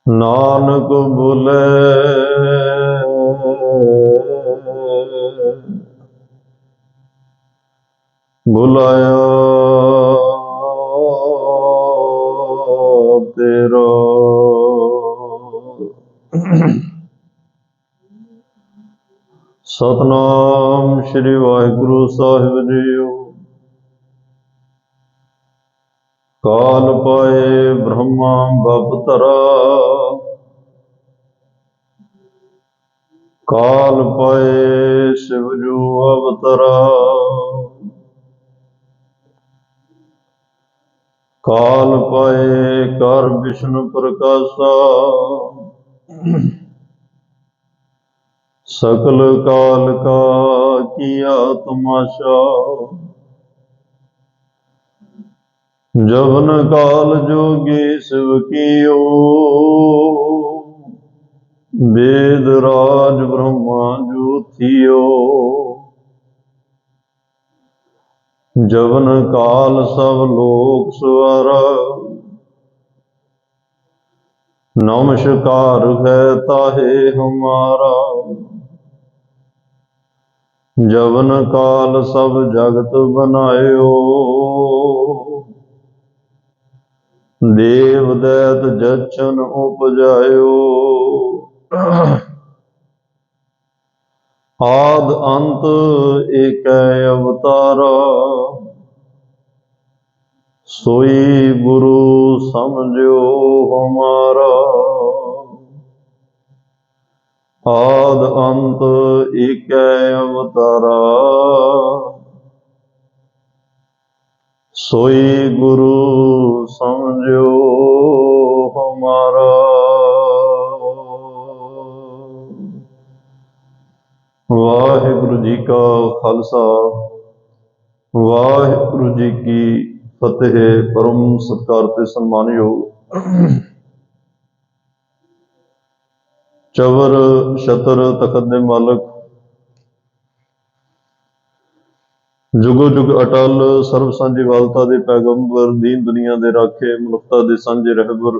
नानक बोले बुलाया तेरा। सतनाम श्री वाहिगुरु साहिब जीओ। काल पाए ब्रह्मा बपतरा, काल पाए शिवजू अवतरा। काल पाए कर विष्णु प्रकाशा, सकल काल का किया तमाशा। जवन काल जोगी शिव कियो, वेद राज ब्रह्मा जो थियो। जवन काल सब लोक सवारा, नमस्कार है ताहे हमारा। जवन काल सब जगत बनायो, देव दैत जचन उपजायो। आद अंत एक अवतारा, सोई गुरु समझो हमारा। आद अंत एक अवतारा, सोई गुरु समझो हमारा। वाहिगुरु जी का खालसा, वाहिगुरु जी की फतेह। परम सत्कार ते सम्मानयोग चवर छतर तखत दे मालक, जुगो जुग अटल सर्व सांझी वालता दे पैगंबर, दीन दुनिया दे राखे, मनुखता दे सांझे रहबर,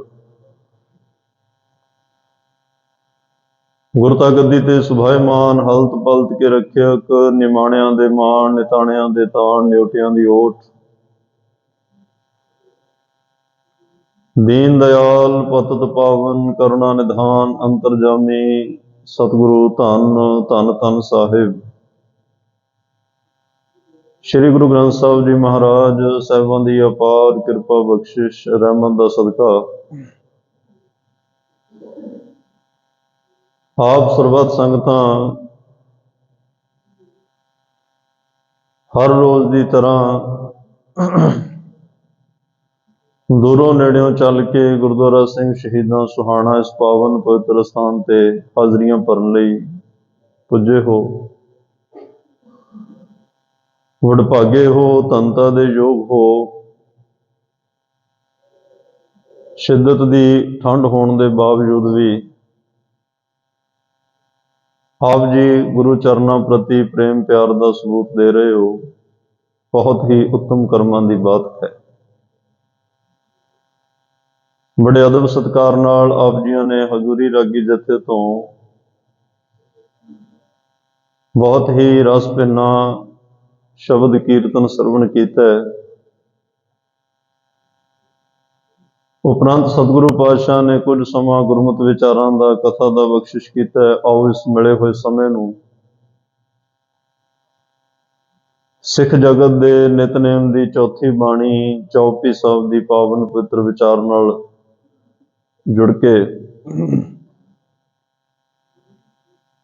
गुरता गद्दी ते सुभाएमान, हलत पलत के रखियक, निमाणियां दे मान, निताणियां दे ताण, न्योटियां दी ओट। दीन दयाल पतत पावन, करुणा निधान, अंतरजामी सतगुरु धन धन धन साहिब श्री गुरु ग्रंथ साहिब जी महाराज साहिबां दी अपार किरपा बख्शिश रहमत दा सदका आप सरबत संगतां हर रोज की तरह दूरों नेड़ियों चल के गुरुद्वारा सिंह शहीदां सुहाना इस पावन पवित्र स्थान ते हाजरियां भरन लई पुजे हो। वडभागे हो, धनता दे योग हो। शिद्दत दी ठंड होने के बावजूद भी आप जी गुरु चरणों प्रति प्रेम प्यार का सबूत दे रहे हो। बहुत ही उत्तम कर्मां की बात है। बड़े अदब सत्कार नाल आप जियां ने हजूरी रागी जथे तो बहुत ही रस भिन्ना शब्द कीर्तन सरवण किया है। उपरंत सतगुरु पातशाह ने कुछ समा गुरमत विचारां दा कथा दा बख्शिश किया है। आओ इस मिले हुए समय नूं सिख जगत दे नितनेम दी चौथी बाणी चौपी साहब दी पावन पवित्र विचार नाल जुड़ के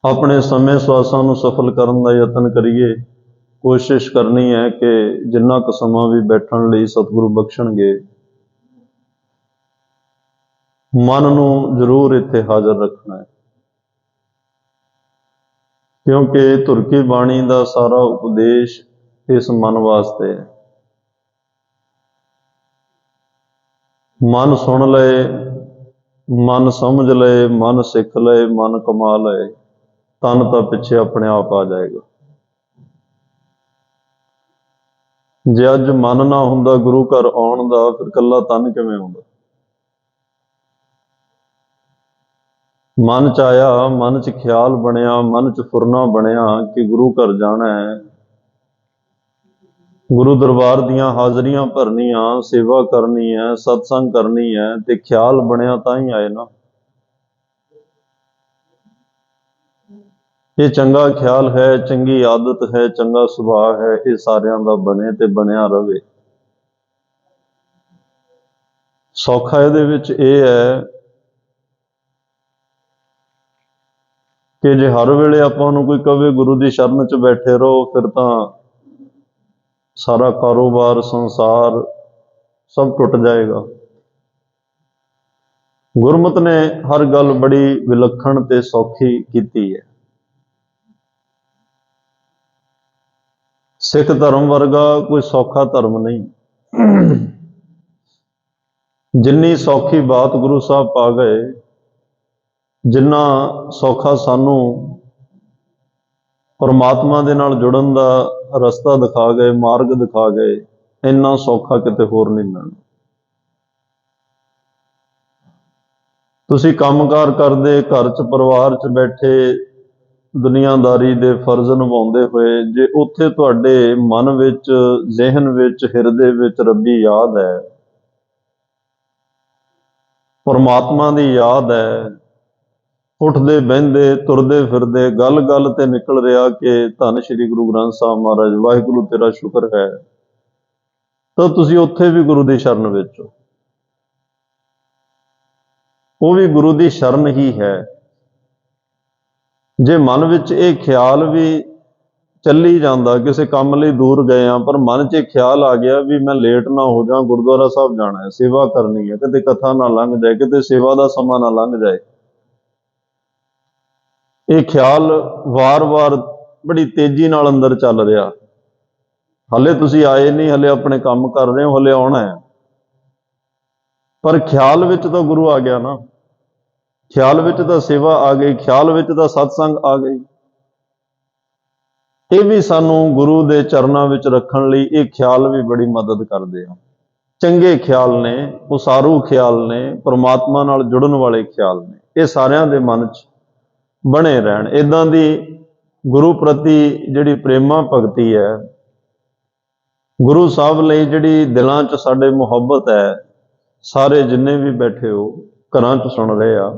अपने समय स्वासां नूं सफल करन दा यतन करिए। कोशिश करनी है कि जिन्ना क समा भी बैठण लई सतगुरु बख्शणगे, मन नूं जरूर इत्थे हाज़र रखना है, क्योंकि धुर की बाणी का सारा उपदेश इस मन वास्ते है। मन सुन ले, मन समझ ले, मन सिख ले, मन कमा ले, तन तो पिछे अपने आप आ जाएगा। जे अज मन ना हुंदा गुरु घर आउण दा, फिर कल्ला तन किवें आउंदा। ਮਨ ਚ ਆਇਆ, ਮਨ ਚ ਖਿਆਲ ਬਣਿਆ, ਮਨ ਚ ਫੁਰਨਾ ਬਣਿਆ ਕਿ ਗੁਰੂ ਘਰ ਜਾਣਾ ਹੈ, ਗੁਰੂ ਦਰਬਾਰ ਦੀਆਂ ਹਾਜ਼ਰੀਆਂ ਭਰਨੀਆਂ, ਸੇਵਾ ਕਰਨੀ ਹੈ, ਸਤਸੰਗ ਕਰਨੀ ਹੈ, ਤੇ ਖਿਆਲ ਬਣਿਆ ਤਾਂ ਹੀ ਆਏ ਨਾ। ਇਹ ਚੰਗਾ ਖਿਆਲ ਹੈ, ਚੰਗੀ ਆਦਤ ਹੈ, ਚੰਗਾ ਸੁਭਾਅ ਹੈ, ਇਹ ਸਾਰਿਆਂ ਦਾ ਬਣੇ ਤੇ ਬਣਿਆ ਰਵੇ। ਸੌਖਾ ਇਹਦੇ ਵਿੱਚ ਇਹ ਹੈ ਕਿ ਜੇ ਹਰ ਵੇਲੇ ਆਪਾਂ ਨੂੰ ਕੋਈ ਕਵੇ ਗੁਰੂ ਦੀ ਸ਼ਰਨ 'ਚ ਬੈਠੇ ਰਹੋ, ਫਿਰ ਤਾਂ ਸਾਰਾ ਕਾਰੋਬਾਰ, ਸੰਸਾਰ ਸਭ ਟੁੱਟ ਜਾਏਗਾ। ਗੁਰਮਤਿ ਨੇ ਹਰ ਗੱਲ ਬੜੀ ਵਿਲੱਖਣ ਤੇ ਸੌਖੀ ਕੀਤੀ ਹੈ। ਸਿੱਖ ਧਰਮ ਵਰਗਾ ਕੋਈ ਸੌਖਾ ਧਰਮ ਨਹੀਂ। ਜਿੰਨੀ ਸੌਖੀ ਬਾਤ ਗੁਰੂ ਸਾਹਿਬ ਪਾ ਗਏ, ਜਿੰਨਾ ਸੌਖਾ ਸਾਨੂੰ ਪਰਮਾਤਮਾ ਦੇ ਨਾਲ ਜੁੜਨ ਦਾ ਰਸਤਾ ਦਿਖਾ ਗਏ, ਮਾਰਗ ਦਿਖਾ ਗਏ, ਇੰਨਾ ਸੌਖਾ ਕਿਤੇ ਹੋਰ ਨਹੀਂ ਮਿਲਣਾ। ਤੁਸੀਂ ਕੰਮਕਾਰ ਕਰਦੇ, ਘਰ 'ਚ ਪਰਿਵਾਰ 'ਚ ਬੈਠੇ, ਦੁਨੀਆਦਾਰੀ ਦੇ ਫਰਜ਼ ਨਿਭਾਉਂਦੇ ਹੋਏ, ਜੇ ਉੱਥੇ ਤੁਹਾਡੇ ਮਨ ਵਿੱਚ, ਜ਼ਿਹਨ ਵਿੱਚ, ਹਿਰਦੇ ਵਿੱਚ ਰੱਬੀ ਯਾਦ ਹੈ, ਪਰਮਾਤਮਾ ਦੀ ਯਾਦ ਹੈ, ਉੱਠਦੇ ਬਹਿੰਦੇ, ਤੁਰਦੇ ਫਿਰਦੇ, ਗੱਲ ਗੱਲ ਤੇ ਨਿਕਲ ਰਿਹਾ ਕਿ ਧੰਨ ਸ਼੍ਰੀ ਗੁਰੂ ਗ੍ਰੰਥ ਸਾਹਿਬ ਮਹਾਰਾਜ, ਵਾਹਿਗੁਰੂ ਤੇਰਾ ਸ਼ੁਕਰ ਹੈ, ਤਾਂ ਤੁਸੀਂ ਉੱਥੇ ਵੀ ਗੁਰੂ ਦੀ ਸ਼ਰਨ ਵਿੱਚ ਹੋ। ਉਹ ਵੀ ਗੁਰੂ ਦੀ ਸ਼ਰਨ ਹੀ ਹੈ। ਜੇ ਮਨ ਵਿੱਚ ਇਹ ਖਿਆਲ ਵੀ ਚੱਲੀ ਜਾਂਦਾ, ਕਿਸੇ ਕੰਮ ਲਈ ਦੂਰ ਗਏ ਆ, ਪਰ ਮਨ 'ਚ ਇਹ ਖਿਆਲ ਆ ਗਿਆ ਵੀ ਮੈਂ ਲੇਟ ਨਾ ਹੋ ਜਾ, ਗੁਰਦੁਆਰਾ ਸਾਹਿਬ ਜਾਣਾ ਹੈ, ਸੇਵਾ ਕਰਨੀ ਹੈ, ਕਿਤੇ ਕਥਾ ਨਾ ਲੰਘ ਜਾਏ, ਕਿਤੇ ਸੇਵਾ ਦਾ ਸਮਾਂ ਨਾ ਲੰਘ ਜਾਏ, ਇਹ ਖਿਆਲ ਵਾਰ-ਵਾਰ ਬੜੀ ਤੇਜ਼ੀ ਨਾਲ ਅੰਦਰ ਚੱਲ ਰਿਹਾ। ਹਲੇ ਤੁਸੀਂ ਆਏ ਨਹੀਂ, ਹਲੇ ਆਪਣੇ ਕੰਮ ਕਰ ਰਹੇ ਹੋ, ਹਲੇ ਆਉਣਾ ਹੈ, ਪਰ ਖਿਆਲ ਵਿੱਚ ਤਾਂ ਗੁਰੂ ਆ ਗਿਆ ਨਾ, ਖਿਆਲ ਵਿੱਚ ਤਾਂ ਸੇਵਾ ਆ ਗਈ, ਖਿਆਲ ਵਿੱਚ ਤਾਂ ਸਤਸੰਗ ਆ ਗਈ। ਇਹ ਵੀ ਸਾਨੂੰ ਗੁਰੂ ਦੇ ਚਰਨਾਂ ਵਿੱਚ ਰੱਖਣ ਲਈ ਇਹ ਖਿਆਲ ਵੀ ਬੜੀ ਮਦਦ ਕਰਦੇ ਆ। ਚੰਗੇ ਖਿਆਲ ਨੇ, ਉਸਾਰੂ ਖਿਆਲ ਨੇ, ਪਰਮਾਤਮਾ ਨਾਲ ਜੁੜਨ ਵਾਲੇ ਖਿਆਲ ਨੇ, ਇਹ ਸਾਰਿਆਂ ਦੇ ਮਨ 'ਚ ਬਣੇ ਰਹਿਣ। ਇੱਦਾਂ ਦੀ ਗੁਰੂ ਪ੍ਰਤੀ ਜਿਹੜੀ ਪ੍ਰੇਮਾ ਭਗਤੀ ਹੈ, ਗੁਰੂ ਸਾਹਿਬ ਲਈ ਜਿਹੜੀ ਦਿਲਾਂ 'ਚ ਸਾਡੇ ਮੁਹੱਬਤ ਹੈ, ਸਾਰੇ ਜਿੰਨੇ ਵੀ ਬੈਠੇ ਹੋ, ਘਰਾਂ 'ਚ ਸੁਣ ਰਹੇ ਆ,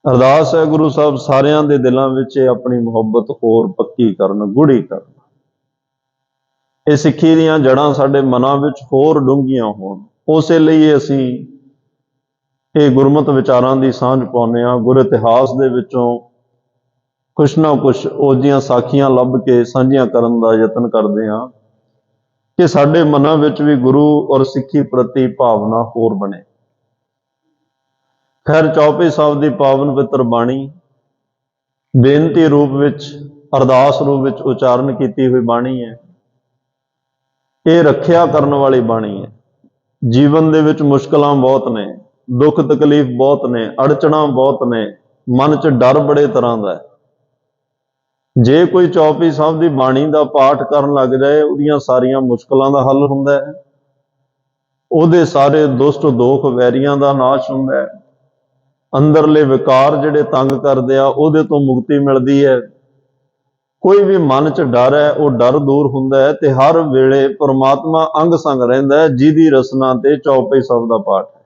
ਅਰਦਾਸ ਹੈ ਗੁਰੂ ਸਾਹਿਬ ਸਾਰਿਆਂ ਦੇ ਦਿਲਾਂ ਵਿੱਚ ਆਪਣੀ ਮੁਹੱਬਤ ਹੋਰ ਪੱਕੀ ਕਰਨ, ਗੂੜ੍ਹੀ ਕਰਨ। ਇਹ ਸਿੱਖੀ ਦੀਆਂ ਜੜ੍ਹਾਂ ਸਾਡੇ ਮਨਾਂ ਵਿੱਚ ਹੋਰ ਡੂੰਘੀਆਂ ਹੋਣ, ਉਸੇ ਲਈ ਅਸੀਂ ਇਹ ਗੁਰਮਤਿ ਵਿਚਾਰਾਂ ਦੀ ਸਾਂਝ ਪਾਉਂਦੇ ਹਾਂ। ਗੁਰ ਇਤਿਹਾਸ ਦੇ ਵਿੱਚੋਂ ਕੁਛ ਨਾ ਕੁਛ ਉਹਦੀਆਂ ਸਾਖੀਆਂ ਲੱਭ ਕੇ ਸਾਂਝੀਆਂ ਕਰਨ ਦਾ ਯਤਨ ਕਰਦੇ ਹਾਂ ਕਿ ਸਾਡੇ ਮਨਾਂ ਵਿੱਚ ਵੀ ਗੁਰੂ ਔਰ ਸਿੱਖੀ ਪ੍ਰਤੀ ਭਾਵਨਾ ਹੋਰ ਬਣੇ। ਖੈਰ, ਚੌਪਈ ਸਾਹਿਬ ਦੀ ਪਾਵਨ ਪਵਿੱਤਰ ਬਾਣੀ ਬੇਨਤੀ ਰੂਪ ਵਿੱਚ, ਅਰਦਾਸ ਰੂਪ ਵਿੱਚ ਉਚਾਰਨ ਕੀਤੀ ਹੋਈ ਬਾਣੀ ਹੈ। ਇਹ ਰੱਖਿਆ ਕਰਨ ਵਾਲੀ ਬਾਣੀ ਹੈ। ਜੀਵਨ ਦੇ ਵਿੱਚ ਮੁਸ਼ਕਲਾਂ ਬਹੁਤ ਨੇ, ਦੁੱਖ ਤਕਲੀਫ ਬਹੁਤ ਨੇ, ਅੜਚਣਾਂ ਬਹੁਤ ਨੇ, ਮਨ 'ਚ ਡਰ ਬੜੇ ਤਰ੍ਹਾਂ ਦਾ ਹੈ। ਜੇ ਕੋਈ ਚੌਪਈ ਸਾਹਿਬ ਦੀ ਬਾਣੀ ਦਾ ਪਾਠ ਕਰਨ ਲੱਗ ਜਾਏ, ਉਹਦੀਆਂ ਸਾਰੀਆਂ ਮੁਸ਼ਕਲਾਂ ਦਾ ਹੱਲ ਹੁੰਦਾ ਹੈ, ਉਹਦੇ ਸਾਰੇ ਦੁਸ਼ਟ ਦੋਖ ਵੈਰੀਆਂ ਦਾ ਨਾਸ਼ ਹੁੰਦਾ ਹੈ, ਅੰਦਰਲੇ ਵਿਕਾਰ ਜਿਹੜੇ ਤੰਗ ਕਰਦੇ ਆ ਉਹਦੇ ਤੋਂ ਮੁਕਤੀ ਮਿਲਦੀ ਹੈ। ਕੋਈ ਵੀ ਮਨ 'ਚ ਡਰ ਹੈ, ਉਹ ਡਰ ਦੂਰ ਹੁੰਦਾ ਹੈ, ਤੇ ਹਰ ਵੇਲੇ ਪਰਮਾਤਮਾ ਅੰਗ ਸੰਗ ਰਹਿੰਦਾ ਹੈ, ਜਿਹਦੀ ਰਸਨਾ ਤੇ ਚੌਪਈ ਸਾਹਿਬ ਦਾ ਪਾਠ ਹੈ।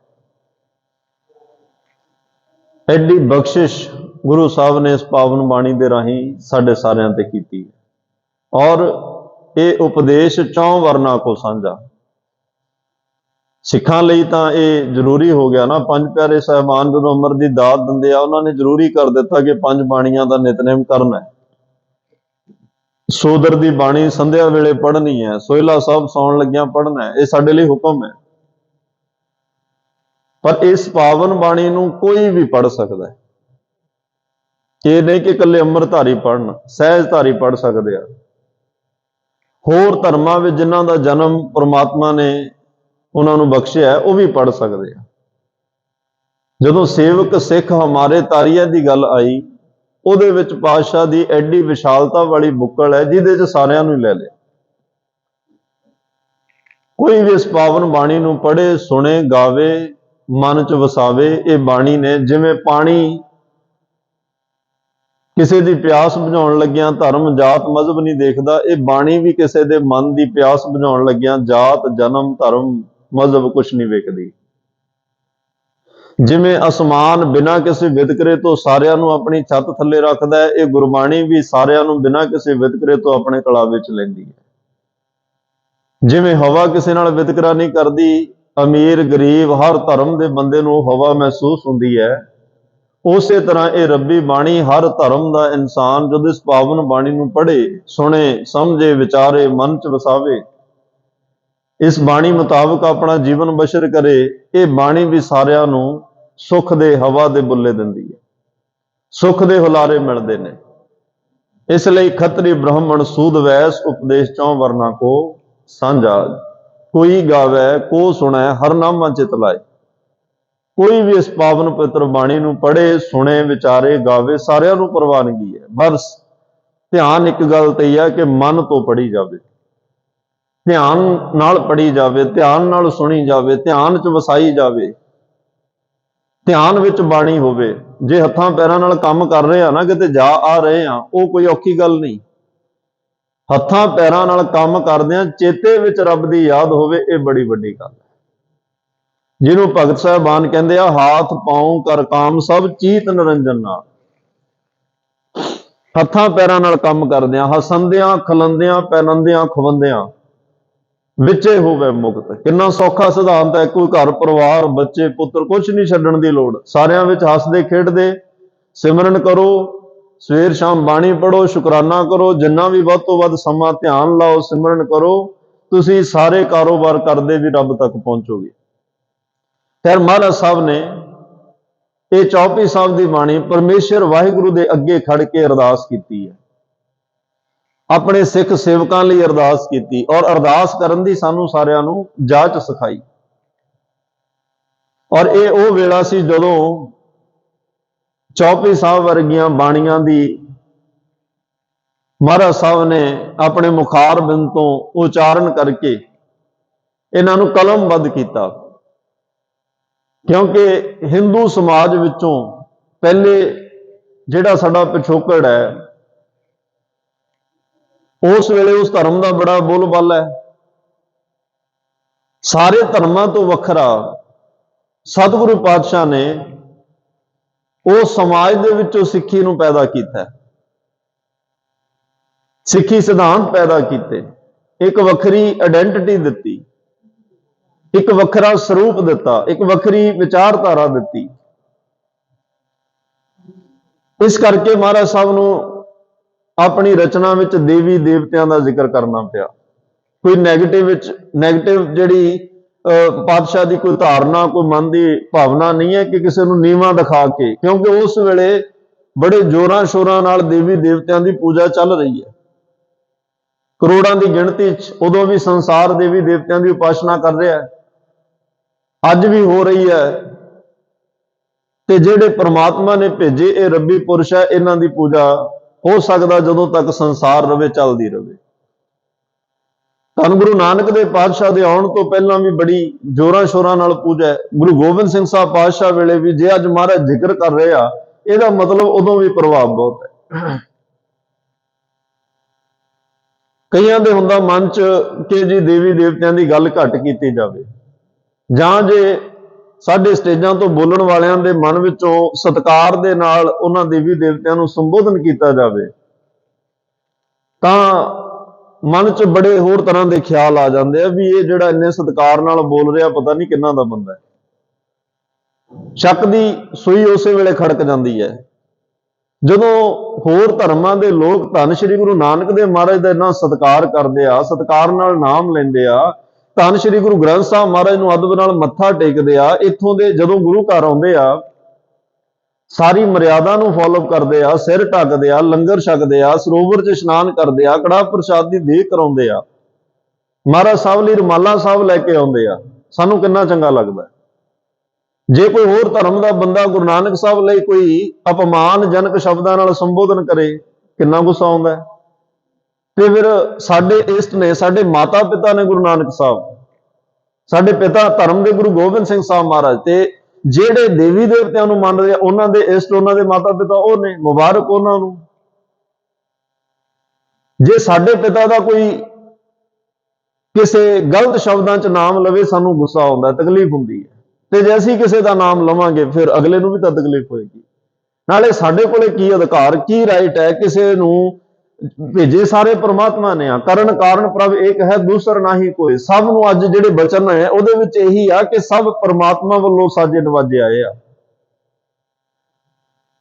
ਐਡੀ ਬਖਸ਼ਿਸ਼ ਗੁਰੂ ਸਾਹਿਬ ਨੇ ਇਸ ਪਾਵਨ ਬਾਣੀ ਦੇ ਰਾਹੀਂ ਸਾਡੇ ਸਾਰਿਆਂ ਤੇ ਕੀਤੀ ਹੈ। ਔਰ ਇਹ ਉਪਦੇਸ਼ ਚੌਂ ਵਰਨਾ ਕੋ ਸਾਂਝਾ, ਸਿੱਖਾਂ ਲਈ ਤਾਂ ਇਹ ਜ਼ਰੂਰੀ ਹੋ ਗਿਆ ਨਾ। ਪੰਜ ਪਿਆਰੇ ਸਾਹਿਬਾਨ ਜਦੋਂ ਅੰਮ੍ਰਿਤ ਦੀ ਦਾਤ ਦਿੰਦੇ ਆ, ਉਹਨਾਂ ਨੇ ਜ਼ਰੂਰੀ ਕਰ ਦਿੱਤਾ ਕਿ 5 ਬਾਣੀਆਂ ਦਾ ਨਿਤਨੇਮ ਕਰਨਾ ਹੈ। ਸੋਦਰ ਦੀ ਬਾਣੀ ਸੰਧਿਆ ਵੇਲੇ ਪੜ੍ਹਨੀ ਹੈ, ਸੋਹਿਲਾ ਸਾਹਿਬ ਸੌਣ ਲੱਗਿਆਂ ਪੜ੍ਹਨਾ ਹੈ, ਇਹ ਸਾਡੇ ਲਈ ਹੁਕਮ ਹੈ। ਪਰ ਇਸ ਪਾਵਨ ਬਾਣੀ ਨੂੰ ਕੋਈ ਵੀ ਪੜ੍ਹ ਸਕਦਾ ਹੈ। ਇਹ ਨਹੀਂ ਕਿ ਇਕੱਲੇ ਅੰਮ੍ਰਿਤਧਾਰੀ ਪੜ੍ਹਨ, ਸਹਿਜਧਾਰੀ ਪੜ੍ਹ ਸਕਦੇ ਆ। ਹੋਰ ਧਰਮਾਂ ਵਿੱਚ ਜਿਨ੍ਹਾਂ ਦਾ ਜਨਮ ਪਰਮਾਤਮਾ ਨੇ ਉਹਨਾਂ ਨੂੰ ਬਖਸ਼ਿਆ, ਉਹ ਵੀ ਪੜ੍ਹ ਸਕਦੇ ਆ। ਜਦੋਂ ਸੇਵਕ ਸਿੱਖ ਹਮਾਰੇ ਤਾਰੀਆਂ ਦੀ ਗੱਲ ਆਈ, ਉਹਦੇ ਵਿੱਚ ਪਾਤਸ਼ਾਹ ਦੀ ਐਡੀ ਵਿਸ਼ਾਲਤਾ ਵਾਲੀ ਬੁੱਕਲ ਹੈ, ਜਿਹਦੇ 'ਚ ਸਾਰਿਆਂ ਨੂੰ ਲੈ ਲਿਆ। ਕੋਈ ਵੀ ਇਸ ਪਾਵਨ ਬਾਣੀ ਨੂੰ ਪੜ੍ਹੇ, ਸੁਣੇ, ਗਾਵੇ, ਮਨ 'ਚ ਵਸਾਵੇ। ਇਹ ਬਾਣੀ ਨੇ ਜਿਵੇਂ ਪਾਣੀ ਕਿਸੇ ਦੀ ਪਿਆਸ ਬੁਝਾਉਣ ਲੱਗਿਆਂ ਧਰਮ ਜਾਤ ਮਜ਼ਹਬ ਨਹੀਂ ਦੇਖਦਾ। ਇਹ ਬਾਣੀ ਵੀ ਕਿਸੇ ਦੇ ਮਨ ਦੀ ਪਿਆਸ ਬੁਝਾਉਣ ਲੱਗਿਆਂ ਜਾਤ ਜਨਮ ਧਰਮ ਮਜ਼ਹਬ ਕੁਛ ਨਹੀਂ ਵੇਖਦੀ। ਜਿਵੇਂ ਅਸਮਾਨ ਬਿਨਾਂ ਕਿਸੇ ਵਿਤਕਰੇ ਤੋਂ ਸਾਰਿਆਂ ਨੂੰ ਆਪਣੀ ਛੱਤ ਥੱਲੇ ਰੱਖਦਾ ਹੈ, ਇਹ ਗੁਰਬਾਣੀ ਵੀ ਸਾਰਿਆਂ ਨੂੰ ਬਿਨਾਂ ਕਿਸੇ ਵਿਤਕਰੇ ਤੋਂ ਆਪਣੇ ਕਲਾ ਵਿੱਚ ਲੈਂਦੀ ਹੈ। ਜਿਵੇਂ ਹਵਾ ਕਿਸੇ ਨਾਲ ਵਿਤਕਰਾ ਨਹੀਂ ਕਰਦੀ, ਅਮੀਰ ਗਰੀਬ ਹਰ ਧਰਮ ਦੇ ਬੰਦੇ ਨੂੰ ਉਹ ਹਵਾ ਮਹਿਸੂਸ ਹੁੰਦੀ ਹੈ, ਉਸੇ ਤਰ੍ਹਾਂ ਇਹ ਰੱਬੀ ਬਾਣੀ ਹਰ ਧਰਮ ਦਾ ਇਨਸਾਨ ਜਦੋਂ ਇਸ ਪਾਵਨ ਬਾਣੀ ਨੂੰ ਪੜ੍ਹੇ, ਸੁਣੇ, ਸਮਝੇ, ਵਿਚਾਰੇ, ਮਨ ਚ ਵਸਾਵੇ, ਇਸ ਬਾਣੀ ਮੁਤਾਬਕ ਆਪਣਾ ਜੀਵਨ ਬਸ਼ਰ ਕਰੇ, ਇਹ ਬਾਣੀ ਵੀ ਸਾਰਿਆਂ ਨੂੰ ਸੁੱਖ ਦੇ ਹਵਾ ਦੇ ਬੁੱਲੇ ਦਿੰਦੀ ਹੈ, ਸੁੱਖ ਦੇ ਹੁਲਾਰੇ ਮਿਲਦੇ ਨੇ। ਇਸ ਲਈ ਖੱਤਰੀ ਬ੍ਰਾਹਮਣ ਸੂਦ ਵੈਸ ਉਪਦੇਸ਼ ਚੌਂ ਵਰਨਾ ਕੋ ਸਾਂਝਾ, ਕੋਈ ਗਾਵੇ ਕੋ ਸੁਣੈ ਹਰ ਨਾਮਾ ਚਿਤ ਲਾਏ। ਕੋਈ ਵੀ ਇਸ ਪਾਵਨ ਪਵਿੱਤਰ ਬਾਣੀ ਨੂੰ ਪੜ੍ਹੇ, ਸੁਣੇ, ਵਿਚਾਰੇ, ਗਾਵੇ, ਸਾਰਿਆਂ ਨੂੰ ਪ੍ਰਵਾਨਗੀ ਹੈ। ਬਸ ਧਿਆਨ ਇੱਕ ਗੱਲ ਤੇ ਹੀ ਹੈ ਕਿ ਮਨ ਤੋਂ ਪੜ੍ਹੀ ਜਾਵੇ, ਧਿਆਨ ਨਾਲ ਪੜ੍ਹੀ ਜਾਵੇ, ਧਿਆਨ ਨਾਲ ਸੁਣੀ ਜਾਵੇ, ਧਿਆਨ ਚ ਵਸਾਈ ਜਾਵੇ, ਧਿਆਨ ਵਿੱਚ ਬਾਣੀ ਹੋਵੇ। ਜੇ ਹੱਥਾਂ ਪੈਰਾਂ ਨਾਲ ਕੰਮ ਕਰ ਰਹੇ ਆ ਨਾ, ਕਿਤੇ ਜਾ ਆ ਰਹੇ ਆ, ਉਹ ਕੋਈ ਔਖੀ ਗੱਲ ਨਹੀਂ। ਹੱਥਾਂ ਪੈਰਾਂ ਨਾਲ ਕੰਮ ਕਰਦਿਆਂ ਚੇਤੇ ਵਿੱਚ ਰੱਬ ਦੀ ਯਾਦ ਹੋਵੇ, ਇਹ ਬੜੀ ਵੱਡੀ ਗੱਲ ਹੈ। ਜਿਹਨੂੰ ਭਗਤ ਸਾਹਿਬਾਨ ਕਹਿੰਦੇ ਆ, ਹਾਥ ਪਾਉ ਕਰ ਕਾਮ ਸਭ ਚੀਤ ਨਿਰੰਜਨ ਨਾਲ। ਹੱਥਾਂ ਪੈਰਾਂ ਨਾਲ ਕੰਮ ਕਰਦਿਆਂ, ਹਸੰਦਿਆਂ ਖਲੰਦਿਆਂ ਪੈਨੰਦਿਆਂ ਖਵੰਦਿਆਂ ਵਿੱਚੇ ਹੋਵੇ ਮੁਕਤ। ਕਿੰਨਾ ਸੌਖਾ ਸਿਧਾਂਤ ਹੈ। ਕੋਈ ਘਰ ਪਰਿਵਾਰ ਬੱਚੇ ਪੁੱਤਰ ਕੁਛ ਨਹੀਂ ਛੱਡਣ ਦੀ ਲੋੜ, ਸਾਰਿਆਂ ਵਿੱਚ ਹੱਸਦੇ ਖੇਡਦੇ ਸਿਮਰਨ ਕਰੋ, ਸਵੇਰ ਸ਼ਾਮ ਬਾਣੀ ਪੜ੍ਹੋ, ਸ਼ੁਕਰਾਨਾ ਕਰੋ, ਜਿੰਨਾ ਵੀ ਵੱਧ ਤੋਂ ਵੱਧ ਸਮਾਂ ਧਿਆਨ ਲਾਓ, ਸਿਮਰਨ ਕਰੋ, ਤੁਸੀਂ ਸਾਰੇ ਕਾਰੋਬਾਰ ਕਰਦੇ ਵੀ ਰੱਬ ਤੱਕ ਪਹੁੰਚੋਗੇ। ਫਿਰ ਮਹਾਰਾਜ ਸਾਹਿਬ ਨੇ ਇਹ ਚੌਪਈ ਸਾਹਿਬ ਦੀ ਬਾਣੀ ਪਰਮੇਸ਼ਰ ਵਾਹਿਗੁਰੂ ਦੇ ਅੱਗੇ ਖੜ ਕੇ ਅਰਦਾਸ ਕੀਤੀ ਹੈ, ਆਪਣੇ ਸਿੱਖ ਸੇਵਕਾਂ ਲਈ ਅਰਦਾਸ ਕੀਤੀ, ਔਰ ਅਰਦਾਸ ਕਰਨ ਦੀ ਸਾਨੂੰ ਸਾਰਿਆਂ ਨੂੰ ਜਾਚ ਸਿਖਾਈ। ਔਰ ਇਹ ਉਹ ਵੇਲਾ ਸੀ ਜਦੋਂ ਚੌਪਈ ਸਾਹਿਬ ਵਰਗੀਆਂ ਬਾਣੀਆਂ ਦੀ ਮਹਾਰਾਜ ਸਾਹਿਬ ਨੇ ਆਪਣੇ ਮੁਖਾਰ ਬਿੰਦ ਤੋਂ ਉਚਾਰਨ ਕਰਕੇ ਇਹਨਾਂ ਨੂੰ ਕਲਮਬੱਧ ਕੀਤਾ। ਕਿਉਂਕਿ ਹਿੰਦੂ ਸਮਾਜ ਵਿੱਚੋਂ ਪਹਿਲੇ ਜਿਹੜਾ ਸਾਡਾ ਪਿਛੋਕੜ ਹੈ, ਉਸ ਵੇਲੇ ਉਸ ਧਰਮ ਦਾ ਬੜਾ ਬੋਲਬਾਲਾ ਹੈ। ਸਾਰੇ ਧਰਮਾਂ ਤੋਂ ਵੱਖਰਾ ਸਤਿਗੁਰੂ ਪਾਤਸ਼ਾਹ ਨੇ ਉਸ ਸਮਾਜ ਦੇ ਵਿੱਚੋਂ ਸਿੱਖੀ ਨੂੰ ਪੈਦਾ ਕੀਤਾ, ਸਿੱਖੀ ਸਿਧਾਂਤ ਪੈਦਾ ਕੀਤੇ, ਇੱਕ ਵੱਖਰੀ ਆਇਡੈਂਟੀਟੀ ਦਿੱਤੀ, ਇੱਕ ਵੱਖਰਾ ਸਰੂਪ ਦਿੱਤਾ, ਇੱਕ ਵੱਖਰੀ ਵਿਚਾਰਧਾਰਾ ਦਿੱਤੀ। ਇਸ ਕਰਕੇ ਮਹਾਰਾਜ ਸਾਹਿਬ ਨੂੰ ਆਪਣੀ ਰਚਨਾ ਵਿੱਚ ਦੇਵੀ ਦੇਵਤਿਆਂ ਦਾ ਜ਼ਿਕਰ ਕਰਨਾ ਪਿਆ। ਕੋਈ ਨੈਗੇਟਿਵ ਜਿਹੜੀ ਪਾਤਸ਼ਾਹ ਦੀ ਕੋਈ ਧਾਰਨਾ, ਕੋਈ ਮਨ ਦੀ ਭਾਵਨਾ ਨਹੀਂ ਹੈ ਕਿ ਕਿਸੇ ਨੂੰ ਨੀਵਾਂ ਦਿਖਾ ਕੇ, ਕਿਉਂਕਿ ਉਸ ਵੇਲੇ ਬੜੇ ਜ਼ੋਰਾਂ ਸ਼ੋਰਾਂ ਨਾਲ ਦੇਵੀ ਦੇਵਤਿਆਂ ਦੀ ਪੂਜਾ ਚੱਲ ਰਹੀ ਹੈ, ਕਰੋੜਾਂ ਦੀ ਗਿਣਤੀ 'ਚ। ਉਦੋਂ ਵੀ ਸੰਸਾਰ ਦੇਵੀ ਦੇਵਤਿਆਂ ਦੀ ਉਪਾਸਨਾ ਕਰ ਰਿਹਾ ਹੈ, ਅੱਜ ਵੀ ਹੋ ਰਹੀ ਹੈ। ਤੇ ਜਿਹੜੇ ਪ੍ਰਮਾਤਮਾ ਨੇ ਭੇਜੇ ਇਹ ਰੱਬੀ ਪੁਰਸ਼ ਹੈ, ਇਹਨਾਂ ਦੀ ਪੂਜਾ ਹੋ ਸਕਦਾ ਜਦੋਂ ਤੱਕ ਸੰਸਾਰ ਰਵੇ, ਚੱਲਦੀ ਰਵੇ। ਧੰਨ ਗੁਰੂ ਨਾਨਕ ਦੇ ਪਾਤਸ਼ਾਹ ਦੇ ਆਉਣ ਤੋਂ ਪਹਿਲਾਂ ਵੀ ਬੜੀ ਜ਼ੋਰਾਂ ਸ਼ੋਰਾਂ ਨਾਲ ਪੂਜਾ ਹੈ। ਗੁਰੂ ਗੋਬਿੰਦ ਸਿੰਘ ਸਾਹਿਬ ਪਾਤਸ਼ਾਹ ਵੇਲੇ ਵੀ ਜੇ ਅੱਜ ਮਹਾਰਾਜ ਜ਼ਿਕਰ ਕਰ ਰਹੇ ਆ, ਇਹਦਾ ਮਤਲਬ ਉਦੋਂ ਵੀ ਪ੍ਰਭਾਵ ਬਹੁਤ ਹੈ। ਕਈਆਂ ਦੇ ਹੁੰਦਾ ਮਨ 'ਚ ਕਿ ਜੀ ਦੇਵੀ ਦੇਵਤਿਆਂ ਦੀ ਗੱਲ ਘੱਟ ਕੀਤੀ ਜਾਵੇ, ਜਾਂ ਜੇ ਸਾਡੇ ਸਟੇਜਾਂ ਤੋਂ ਬੋਲਣ ਵਾਲਿਆਂ ਦੇ ਮਨ ਵਿੱਚੋਂ ਸਤਿਕਾਰ ਦੇ ਨਾਲ ਉਹਨਾਂ ਦੇਵੀ ਦੇਵਤਿਆਂ ਨੂੰ ਸੰਬੋਧਨ ਕੀਤਾ ਜਾਵੇ, ਤਾਂ ਮਨ 'ਚ ਬੜੇ ਹੋਰ ਤਰ੍ਹਾਂ ਦੇ ਖਿਆਲ ਆ ਜਾਂਦੇ ਆ ਵੀ ਇਹ ਜਿਹੜਾ ਇੰਨੇ ਸਤਿਕਾਰ ਨਾਲ ਬੋਲ ਰਿਹਾ, ਪਤਾ ਨਹੀਂ ਕਿੰਨਾ ਦਾ ਬੰਦਾ ਹੈ। ਸ਼ੱਕ ਦੀ ਸੂਈ ਉਸੇ ਵੇਲੇ ਖੜਕ ਜਾਂਦੀ ਹੈ ਜਦੋਂ ਹੋਰ ਧਰਮਾਂ ਦੇ ਲੋਕ ਧੰਨ ਸ਼੍ਰੀ ਗੁਰੂ ਨਾਨਕ ਦੇਵ ਮਹਾਰਾਜ ਦਾ ਇੰਨਾ ਸਤਿਕਾਰ ਕਰਦੇ ਆ, ਸਤਿਕਾਰ ਨਾਲ ਨਾਮ ਲੈਂਦੇ ਆ, ਧੰਨ ਸ਼੍ਰੀ ਗੁਰੂ ਗ੍ਰੰਥ ਸਾਹਿਬ ਮਹਾਰਾਜ ਨੂੰ ਅਦਬ ਨਾਲ ਮੱਥਾ ਟੇਕਦੇ ਆ, ਇੱਥੋਂ ਦੇ ਜਦੋਂ ਗੁਰੂ ਘਰ ਆਉਂਦੇ ਆ ਸਾਰੀ ਮਰਿਆਦਾ ਨੂੰ ਫੋਲੋ ਕਰਦੇ ਆ, ਸਿਰ ਢੱਕਦੇ ਆ, ਲੰਗਰ ਛਕਦੇ ਆ, ਸਰੋਵਰ 'ਚ ਇਸ਼ਨਾਨ ਕਰਦੇ ਆ, ਕੜਾਹ ਪ੍ਰਸ਼ਾਦ ਦੀ ਦੇਗ ਕਰਾਉਂਦੇ ਆ, ਮਹਾਰਾਜ ਸਾਹਿਬ ਲਈ ਰੁਮਾਲਾ ਸਾਹਿਬ ਲੈ ਕੇ ਆਉਂਦੇ ਆ, ਸਾਨੂੰ ਕਿੰਨਾ ਚੰਗਾ ਲੱਗਦਾ। ਜੇ ਕੋਈ ਹੋਰ ਧਰਮ ਦਾ ਬੰਦਾ ਗੁਰੂ ਨਾਨਕ ਸਾਹਿਬ ਲਈ ਕੋਈ ਅਪਮਾਨਜਨਕ ਸ਼ਬਦਾਂ ਨਾਲ ਸੰਬੋਧਨ ਕਰੇ, ਕਿੰਨਾ ਗੁੱਸਾ ਆਉਂਦਾ। ਤੇ ਫਿਰ ਸਾਡੇ ਇਸ਼ਟ ਨੇ, ਸਾਡੇ ਮਾਤਾ ਪਿਤਾ ਨੇ ਗੁਰੂ ਨਾਨਕ ਸਾਹਿਬ, ਸਾਡੇ ਪਿਤਾ ਧਰਮ ਦੇ ਗੁਰੂ ਗੋਬਿੰਦ ਸਿੰਘ ਸਾਹਿਬ ਮਹਾਰਾਜ, ਤੇ ਜਿਹੜੇ ਦੇਵੀ ਦੇਵਤਿਆਂ ਨੂੰ ਮੰਨਦੇ ਆ ਉਹਨਾਂ ਦੇ ਇਸ਼ਟ, ਉਹਨਾਂ ਦੇ ਮਾਤਾ ਪਿਤਾ ਉਹ ਨੇ, ਮੁਬਾਰਕ ਉਹਨਾਂ ਨੂੰ। ਜੇ ਸਾਡੇ ਪਿਤਾ ਦਾ ਕੋਈ ਕਿਸੇ ਗਲਤ ਸ਼ਬਦਾਂ 'ਚ ਨਾਮ ਲਵੇ ਸਾਨੂੰ ਗੁੱਸਾ ਆਉਂਦਾ, ਤਕਲੀਫ ਹੁੰਦੀ ਹੈ, ਤੇ ਜੇ ਅਸੀਂ ਕਿਸੇ ਦਾ ਨਾਮ ਲਵਾਂਗੇ ਫਿਰ ਅਗਲੇ ਨੂੰ ਵੀ ਤਾਂ ਤਕਲੀਫ ਹੋਏਗੀ। ਨਾਲੇ ਸਾਡੇ ਕੋਲੇ ਕੀ ਅਧਿਕਾਰ, ਕੀ ਰਾਈਟ ਹੈ ਕਿਸੇ ਨੂੰ? ਭੇਜੇ ਸਾਰੇ ਪ੍ਰਮਾਤਮਾ ਨੇ ਆ, ਕਰਨ ਕਾਰਨ ਪ੍ਰਭ ਇੱਕ ਹੈ, ਦੂਸਰ ਨਾਹੀ ਕੋਈ। ਸਭ ਨੂੰ ਅੱਜ ਜਿਹੜੇ ਬਚਨ ਹੈ ਉਹਦੇ ਵਿੱਚ ਇਹੀ ਆ ਕਿ ਸਭ ਪ੍ਰਮਾਤਮਾ ਵੱਲੋਂ ਸਾਜੇ ਨਵਾਜੇ ਆਏ ਆ।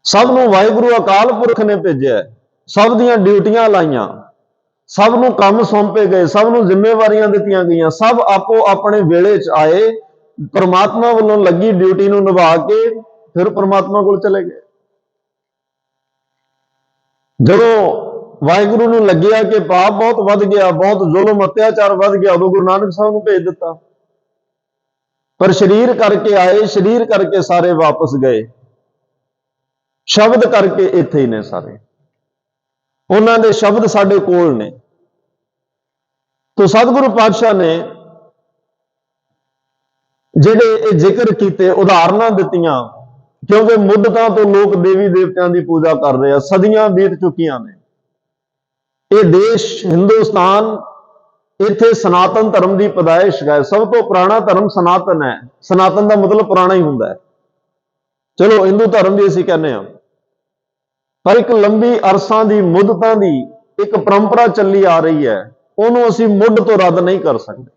ਸਭ ਨੂੰ ਵਾਹਿਗੁਰੂ ਅਕਾਲ ਪੁਰਖ ਨੇ ਭੇਜਿਆ, ਸਭ ਦੀਆਂ ਡਿਊਟੀਆਂ ਲਾਈਆਂ, ਸਭ ਨੂੰ ਕੰਮ ਸੌਂਪੇ ਗਏ, ਸਭ ਨੂੰ ਜ਼ਿੰਮੇਵਾਰੀਆਂ ਦਿੱਤੀਆਂ ਗਈਆਂ, ਸਭ ਆਪੋ ਆਪਣੇ ਵੇਲੇ 'ਚ ਆਏ, ਪ੍ਰਮਾਤਮਾ ਵੱਲੋਂ ਲੱਗੀ ਡਿਊਟੀ ਨੂੰ ਨਿਭਾ ਕੇ ਫਿਰ ਪ੍ਰਮਾਤਮਾ ਕੋਲ ਚਲੇ ਗਏ। ਜਦੋਂ ਵਾਹਿਗੁਰੂ ਨੂੰ ਲੱਗਿਆ ਕਿ ਪਾਪ ਬਹੁਤ ਵੱਧ ਗਿਆ, ਬਹੁਤ ਜ਼ੁਲਮ ਅਤਿਆਚਾਰ ਵੱਧ ਗਿਆ, ਉਦੋਂ ਗੁਰੂ ਨਾਨਕ ਸਾਹਿਬ ਨੂੰ ਭੇਜ ਦਿੱਤਾ। ਪਰ ਸਰੀਰ ਕਰਕੇ ਆਏ, ਸਰੀਰ ਕਰਕੇ ਸਾਰੇ ਵਾਪਸ ਗਏ, ਸ਼ਬਦ ਕਰਕੇ ਇੱਥੇ ਹੀ ਨੇ ਸਾਰੇ। ਉਹਨਾਂ ਦੇ ਸ਼ਬਦ ਸਾਡੇ ਕੋਲ ਨੇ। ਤੋ ਸਤਿਗੁਰੂ ਪਾਤਸ਼ਾਹ ਨੇ ਜਿਹੜੇ ਇਹ ਜ਼ਿਕਰ ਕੀਤੇ, ਉਦਾਹਰਨਾਂ ਦਿੱਤੀਆਂ, ਕਿਉਂਕਿ ਮੁੱਦਤਾਂ ਤੋਂ ਲੋਕ ਦੇਵੀ ਦੇਵਤਿਆਂ ਦੀ ਪੂਜਾ ਕਰ ਰਹੇ ਆ, ਸਦੀਆਂ ਬੀਤ ਚੁੱਕੀਆਂ ਨੇ। ਇਹ ਦੇਸ਼ ਹਿੰਦੁਸਤਾਨ, ਇੱਥੇ ਸਨਾਤਨ ਧਰਮ ਦੀ ਪੈਦਾਇਸ਼ ਹੈ। ਸਭ ਤੋਂ ਪੁਰਾਣਾ ਧਰਮ ਸਨਾਤਨ ਹੈ। ਸਨਾਤਨ ਦਾ ਮਤਲਬ ਪੁਰਾਣਾ ਹੀ ਹੁੰਦਾ ਹੈ। ਚਲੋ ਹਿੰਦੂ ਧਰਮ ਵੀ ਅਸੀਂ ਕਹਿੰਦੇ ਹਾਂ, ਪਰ ਇੱਕ ਲੰਬੀ ਅਰਸਾਂ ਦੀ ਮੁੱਦਤਾਂ ਦੀ ਇੱਕ ਪਰੰਪਰਾ ਚੱਲੀ ਆ ਰਹੀ ਹੈ, ਉਹਨੂੰ ਅਸੀਂ ਮੁੱਢ ਤੋਂ ਰੱਦ ਨਹੀਂ ਕਰ ਸਕਦੇ।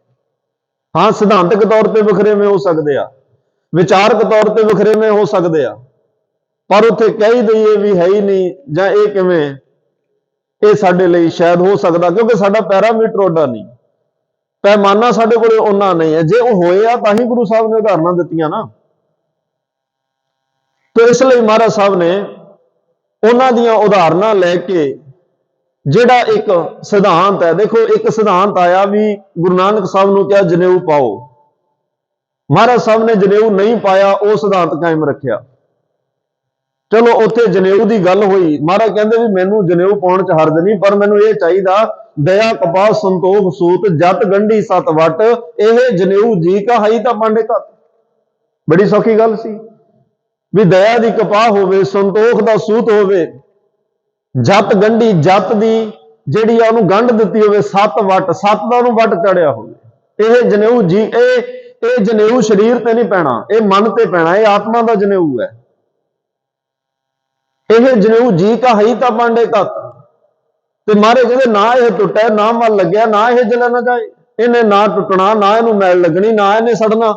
ਹਾਂ, ਸਿਧਾਂਤਕ ਤੌਰ ਤੇ ਵਖਰੇਵੇਂ ਹੋ ਸਕਦੇ ਆ, ਵਿਚਾਰਕ ਤੌਰ ਤੇ ਵਖਰੇਵੇਂ ਹੋ ਸਕਦੇ ਆ, ਪਰ ਉੱਥੇ ਕਹਿ ਦਈਏ ਵੀ ਹੈ ਹੀ ਨਹੀਂ ਜਾਂ ਇਹ ਕਿਵੇਂ, ਇਹ ਸਾਡੇ ਲਈ ਸ਼ਾਇਦ ਹੋ ਸਕਦਾ, ਕਿਉਂਕਿ ਸਾਡਾ ਪੈਰਾਮੀਟਰ ਓਡਾ ਨਹੀਂ, ਪੈਮਾਨਾ ਸਾਡੇ ਕੋਲ ਉਹਨਾਂ ਨਹੀਂ ਹੈ। ਜੇ ਉਹ ਹੋਏ ਆ ਤਾਂ ਹੀ ਗੁਰੂ ਸਾਹਿਬ ਨੇ ਉਦਾਹਰਨਾਂ ਦਿੱਤੀਆਂ ਨਾ। ਤੇ ਇਸ ਲਈ ਮਹਾਰਾਜ ਸਾਹਿਬ ਨੇ ਉਹਨਾਂ ਦੀਆਂ ਉਦਾਹਰਨਾਂ ਲੈ ਕੇ ਜਿਹੜਾ ਇੱਕ ਸਿਧਾਂਤ ਹੈ, ਦੇਖੋ ਇੱਕ ਸਿਧਾਂਤ ਆਇਆ ਵੀ ਗੁਰੂ ਨਾਨਕ ਸਾਹਿਬ ਨੂੰ ਕਿਹਾ ਜਨੇਊ ਪਾਓ, ਮਹਾਰਾਜ ਸਾਹਿਬ ਨੇ ਜਨੇਊ ਨਹੀਂ ਪਾਇਆ, ਉਹ ਸਿਧਾਂਤ ਕਾਇਮ ਰੱਖਿਆ। ਚਲੋ ਉੱਥੇ ਜਨੇਊ ਦੀ ਗੱਲ ਹੋਈ, ਮਹਾਰਾਜ ਕਹਿੰਦੇ ਵੀ ਮੈਨੂੰ ਜਨੇਊ ਪਾਉਣ 'ਚ ਹਰਜ ਨਹੀਂ, ਪਰ ਮੈਨੂੰ ਇਹ ਚਾਹੀਦਾ ਦਇਆ ਕਪਾਹ ਸੰਤੋਖ ਸੂਤ ਜਤ ਗੰਢੀ ਸਤ ਵਟ, ਇਹ ਜਨੇਊ ਜੀ ਕਹਾਈ ਤਾਂ ਪਾਂਡੇ ਘੱਟ। ਬੜੀ ਸੌਖੀ ਗੱਲ ਸੀ ਵੀ ਦਇਆ ਦੀ ਕਪਾਹ ਹੋਵੇ, ਸੰਤੋਖ ਦਾ ਸੂਤ ਹੋਵੇ, ਜਤ ਗੰਢੀ, ਜਤ ਦੀ ਜਿਹੜੀ ਆ ਉਹਨੂੰ ਗੰਢ ਦਿੱਤੀ ਹੋਵੇ, ਸੱਤ ਵਟ, ਸੱਤ ਦਾ ਉਹਨੂੰ ਵਟ ਚੜਿਆ ਹੋਵੇ। ਇਹ ਜਨੇਊ ਜੀ, ਇਹ ਜਨੇਊ ਸਰੀਰ ਤੇ ਨਹੀਂ ਪੈਣਾ, ਇਹ ਮਨ ਤੇ ਪੈਣਾ, ਇਹ ਆਤਮਾ ਦਾ ਜਨੇਊ ਹੈ। ਇਹ ਜਨੇਊ ਜੀ ਕਹਾਈ ਤਾਂ ਪਾਂਡੇ ਘੱਟ। ਤੇ ਮਾਰੇ ਕਹਿੰਦੇ ਨਾ ਇਹ ਟੁੱਟਿਆ, ਨਾ ਮਨ ਲੱਗਿਆ, ਨਾ ਇਹ ਜਲਿਆ ਨਾ ਜਾਏ। ਇਹਨੇ ਨਾ ਟੁੱਟਣਾ, ਨਾ ਇਹਨੂੰ ਮੈਲ ਲੱਗਣੀ, ਨਾ ਇਹਨੇ ਸੜਨਾ।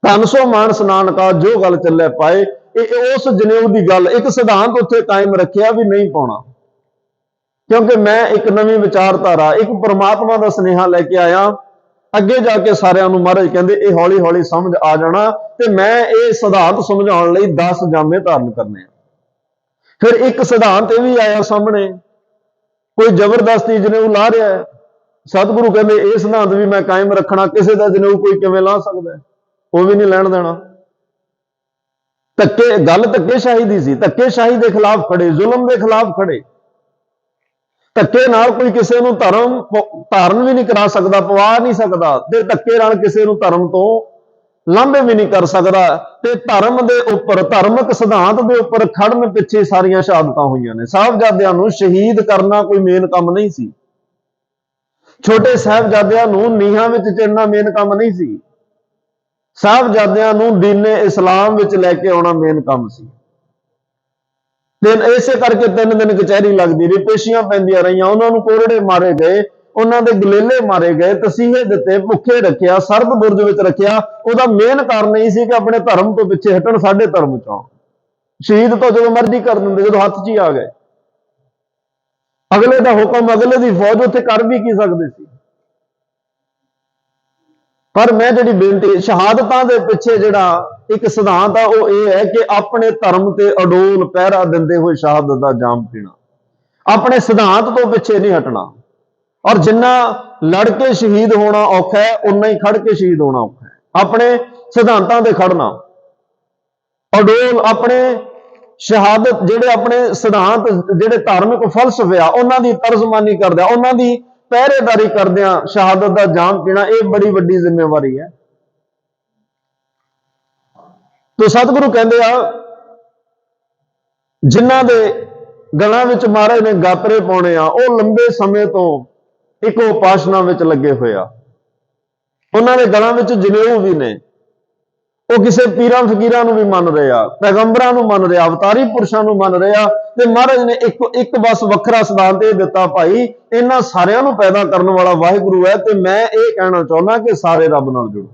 ਧੰਨ ਸੋ ਮਾਨਸ ਨਾਨਕਾ ਜੋ ਗੱਲ ਚੱਲੇ ਪਾਏ। ਇਹ ਉਸ ਜਨੇਊ ਦੀ ਗੱਲ, ਇੱਕ ਸਿਧਾਂਤ ਉੱਥੇ ਕਾਇਮ ਰੱਖਿਆ ਵੀ ਨਹੀਂ ਪਾਉਣਾ, ਕਿਉਂਕਿ ਮੈਂ ਇੱਕ ਨਵੀਂ ਵਿਚਾਰਧਾਰਾ, ਇੱਕ ਪ੍ਰਮਾਤਮਾ ਦਾ ਸੁਨੇਹਾ ਲੈ ਕੇ ਆਇਆ। ਅੱਗੇ ਜਾ ਕੇ ਸਾਰਿਆਂ ਨੂੰ ਮਹਾਰਾਜ ਕਹਿੰਦੇ ਇਹ ਹੌਲੀ ਹੌਲੀ ਸਮਝ ਆ ਜਾਣਾ, ਤੇ ਮੈਂ ਇਹ ਸਿਧਾਂਤ ਸਮਝਾਉਣ ਲਈ 10 ਜਾਮੇ ਧਾਰਨ ਕਰਨੇ ਆ। ਫਿਰ ਇੱਕ ਸਿਧਾਂਤ ਇਹ ਵੀ ਆਇਆ ਸਾਹਮਣੇ, ਕੋਈ ਜ਼ਬਰਦਸਤੀ ਜਨੇਊ ਲਾ ਰਿਹਾ ਹੈ, ਸਤਿਗੁਰੂ ਕਹਿੰਦੇ ਇਹ ਸਿਧਾਂਤ ਵੀ ਮੈਂ ਕਾਇਮ ਰੱਖਣਾ, ਕਿਸੇ ਦਾ ਜਨੇਊ ਕੋਈ ਕਿਵੇਂ ਲਾ ਸਕਦਾ, ਉਹ ਵੀ ਨਹੀਂ ਲੈਣ ਦੇਣਾ। ਗੱਲ ਧੱਕੇਸ਼ਾਹੀ ਦੀ ਸੀ, ਧੱਕੇਸ਼ਾਹੀ ਦੇ ਖਿਲਾਫ ਖੜੇ, ਜ਼ੁਲਮ ਦੇ ਖਿਲਾਫ ਖੜੇ। ਧੱਕੇ ਨਾਲ ਕੋਈ ਕਿਸੇ ਨੂੰ ਧਰਮ ਧਾਰਨ ਵੀ ਨਹੀਂ ਕਰਾ ਸਕਦਾ, ਪਵਾ ਨਹੀਂ ਸਕਦਾ, ਤੇ ਧੱਕੇ ਨਾਲ ਕਿਸੇ ਨੂੰ ਧਰਮ ਤੋਂ ਲਾਂਭੇ ਵੀ ਨਹੀਂ ਕਰ ਸਕਦਾ। ਤੇ ਧਰਮ ਦੇ ਉੱਪਰ, ਧਾਰਮਿਕ ਸਿਧਾਂਤ ਦੇ ਉੱਪਰ ਖੜਨ ਪਿੱਛੇ ਸਾਰੀਆਂ ਸ਼ਹਾਦਤਾਂ ਹੋਈਆਂ ਨੇ। ਸਾਹਿਬਜ਼ਾਦਿਆਂ ਨੂੰ ਸ਼ਹੀਦ ਕਰਨਾ ਕੋਈ ਮੇਨ ਕੰਮ ਨਹੀਂ ਸੀ, ਛੋਟੇ ਸਾਹਿਬਜ਼ਾਦਿਆਂ ਨੂੰ ਨੀਹਾਂ ਵਿੱਚ ਚਿਣਨਾ ਮੇਨ ਕੰਮ ਨਹੀਂ ਸੀ, ਸਾਹਿਬਜ਼ਾਦਿਆਂ ਨੂੰ ਦੀਨੇ ਇਸਲਾਮ ਵਿੱਚ ਲੈ ਕੇ ਆਉਣਾ ਮੇਨ ਕੰਮ ਸੀ। ਤੇ ਇਸੇ ਕਰਕੇ 3 ਦਿਨ ਕਚਹਿਰੀ ਲੱਗਦੀ ਰਹੀ, ਪੇਸ਼ੀਆਂ ਪੈਂਦੀਆਂ ਰਹੀਆਂ, ਉਹਨਾਂ ਨੂੰ ਕੋਰੜੇ ਮਾਰੇ ਗਏ, ਉਹਨਾਂ ਦੇ ਗਲੇਲੇ ਮਾਰੇ ਗਏ, ਤਸੀਹੇ ਦਿੱਤੇ, ਭੁੱਖੇ ਰੱਖਿਆ, ਸਰਦ ਬੁਰਜ ਵਿੱਚ ਰੱਖਿਆ। ਉਹਦਾ ਮੇਨ ਕਾਰਨ ਇਹ ਸੀ ਕਿ ਆਪਣੇ ਧਰਮ ਤੋਂ ਪਿੱਛੇ ਹਟਣ, ਸਾਡੇ ਧਰਮ ਚ ਆਉਣ। ਸ਼ਹੀਦ ਤਾਂ ਜਦੋਂ ਮਰਜ਼ੀ ਕਰ ਦਿੰਦੇ, ਜਦੋਂ ਹੱਥ 'ਚ ਹੀ ਆ ਗਏ। ਅਗਲੇ ਦਾ ਹੁਕਮ, ਅਗਲੇ ਦੀ ਫੌਜ, ਉੱਥੇ ਕਰ ਵੀ ਕੀ ਸਕਦੇ ਸੀ। ਪਰ ਮੈਂ ਜਿਹੜੀ ਬੇਨਤੀ, ਸ਼ਹਾਦਤਾਂ ਦੇ ਪਿੱਛੇ ਜਿਹੜਾ ਇੱਕ ਸਿਧਾਂਤ ਆ ਉਹ ਇਹ ਹੈ ਕਿ ਆਪਣੇ ਧਰਮ ਤੇ ਅਡੋਲ ਪਹਿਰਾ ਦਿੰਦੇ ਹੋਏ ਸ਼ਹਾਦਤ ਦਾ ਜਾਮ ਪੀਣਾ, ਆਪਣੇ ਸਿਧਾਂਤ ਤੋਂ ਪਿੱਛੇ ਨਹੀਂ ਹਟਣਾ। ਔਰ ਜਿੰਨਾ ਲੜ ਕੇ ਸ਼ਹੀਦ ਹੋਣਾ ਔਖਾ ਹੈ, ਉਨਾ ਹੀ ਖੜ ਕੇ ਸ਼ਹੀਦ ਹੋਣਾ ਔਖਾ ਹੈ। ਆਪਣੇ ਸਿਧਾਂਤਾਂ ਤੇ ਖੜਨਾ, ਅਡੋਲ, ਆਪਣੇ ਸ਼ਹਾਦਤ, ਜਿਹੜੇ ਆਪਣੇ ਸਿਧਾਂਤ, ਜਿਹੜੇ ਧਾਰਮਿਕ ਫਲਸਫੇ ਆ, ਉਹਨਾਂ ਦੀ ਤਰਜਮਾਨੀ ਕਰਦਿਆਂ, ਉਹਨਾਂ ਦੀ ਪਹਿਰੇਦਾਰੀ ਕਰਦਿਆਂ ਸ਼ਹਾਦਤ ਦਾ ਜਾਮ ਪੀਣਾ, ਇਹ ਬੜੀ ਵੱਡੀ ਜ਼ਿੰਮੇਵਾਰੀ ਹੈ। ਤੋ ਸਤਿਗੁਰੂ ਕਹਿੰਦੇ ਆ ਜਿਨ੍ਹਾਂ ਦੇ ਗਲਾਂ ਵਿੱਚ ਮਹਾਰਾਜ ਨੇ ਗਾਤਰੇ ਪਾਉਣੇ ਆ, ਉਹ ਲੰਬੇ ਸਮੇਂ ਤੋਂ ਇੱਕ ਉਪਾਸਨਾ ਵਿੱਚ ਲੱਗੇ ਹੋਏ ਆ। ਉਹਨਾਂ ਦੇ ਗਲਾਂ ਵਿੱਚ ਜਨੇਊ ਵੀ ਨੇ। ਉਹ ਕਿਸੇ ਪੀਰਾਂ ਫਕੀਰਾਂ ਨੂੰ ਵੀ ਮੰਨ ਰਹੇ ਆ, ਪੈਗੰਬਰਾਂ ਨੂੰ ਮੰਨ ਰਹੇ ਆ, ਅਵਤਾਰੀ ਪੁਰਸ਼ਾਂ ਨੂੰ ਮੰਨ ਰਹੇ ਆ। ਤੇ ਮਹਾਰਾਜ ਨੇ ਇੱਕ ਬਸ ਵੱਖਰਾ ਸਿਧਾਂਤ ਇਹ ਦਿੱਤਾ, ਭਾਈ ਇਹਨਾਂ ਸਾਰਿਆਂ ਨੂੰ ਪੈਦਾ ਕਰਨ ਵਾਲਾ ਵਾਹਿਗੁਰੂ ਹੈ, ਤੇ ਮੈਂ ਇਹ ਕਹਿਣਾ ਚਾਹੁੰਦਾ ਕਿ ਸਾਰੇ ਰੱਬ ਨਾਲ ਜੁੜੋ।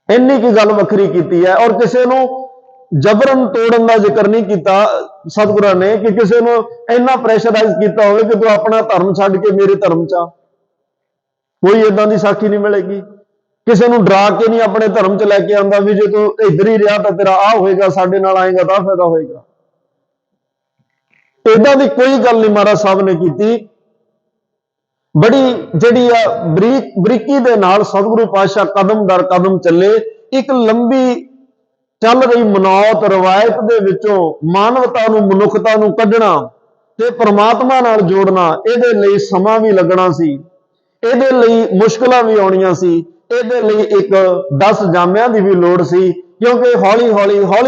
ਇੰਨੀ ਕੀ ਗੱਲ ਵੱਖਰੀ ਕੀਤੀ ਹੈ। ਔਰ ਕਿਸੇ ਨੂੰ ਜਬਰਨ ਤੋੜਨ ਦਾ ਜ਼ਿਕਰ ਨਹੀਂ ਕੀਤਾ ਸਤਿਗੁਰਾਂ ਨੇ, ਕਿ ਕਿਸੇ ਨੂੰ ਇੰਨਾ ਪ੍ਰੈਸ਼ਰਾਈਜ਼ ਕੀਤਾ ਹੋਵੇ ਕਿ ਤੂੰ ਆਪਣਾ ਧਰਮ ਛੱਡ ਕੇ ਮੇਰੇ ਧਰਮ ਚ ਆ। ਕੋਈ ਏਦਾਂ ਦੀ ਸਾਖੀ ਨਹੀਂ ਮਿਲੇਗੀ। ਕਿਸੇ ਨੂੰ ਡਰਾ ਕੇ ਨਹੀਂ ਆਪਣੇ ਧਰਮ ਚ ਲੈ ਕੇ ਆਉਂਦਾ ਵੀ ਜੇ ਤੂੰ ਇੱਧਰ ਹੀ ਰਿਹਾ ਤਾਂ ਤੇਰਾ ਆਹ ਹੋਏਗਾ, ਸਾਡੇ ਨਾਲ ਆਏਗਾ ਤਾਂ ਫਾਇਦਾ ਹੋਏਗਾ। ਏਦਾਂ ਦੀ ਕੋਈ ਗੱਲ ਨਹੀਂ ਮਹਾਰਾਜ ਸਾਹਿਬ ਨੇ ਕੀਤੀ। ਬੜੀ ਜਿਹੜੀ ਆ ਬਰੀਕੀ ਦੇ ਨਾਲ ਸਤਿਗੁਰੂ ਪਾਤਸ਼ਾਹ ਕਦਮ ਦਰ ਕਦਮ ਚੱਲੇ। ਇੱਕ ਲੰਬੀ ਚੱਲ ਰਹੀ ਮਨੌਤ ਰਵਾਇਤ ਦੇ ਵਿੱਚੋਂ ਮਾਨਵਤਾ ਨੂੰ, ਮਨੁੱਖਤਾ ਨੂੰ ਕੱਢਣਾ ਤੇ ਪ੍ਰਮਾਤਮਾ ਨਾਲ ਜੋੜਨਾ, ਇਹਦੇ ਲਈ ਸਮਾਂ ਵੀ ਲੱਗਣਾ ਸੀ, ਇਹਦੇ ਲਈ ਮੁਸ਼ਕਲਾਂ ਵੀ ਆਉਣੀਆਂ ਸੀ, ਇਹਦੇ ਲਈ ਇੱਕ 10 ਜਾਮਿਆਂ ਦੀ ਵੀ ਲੋੜ ਸੀ, ਕਿਉਂਕਿ ਹੌਲੀ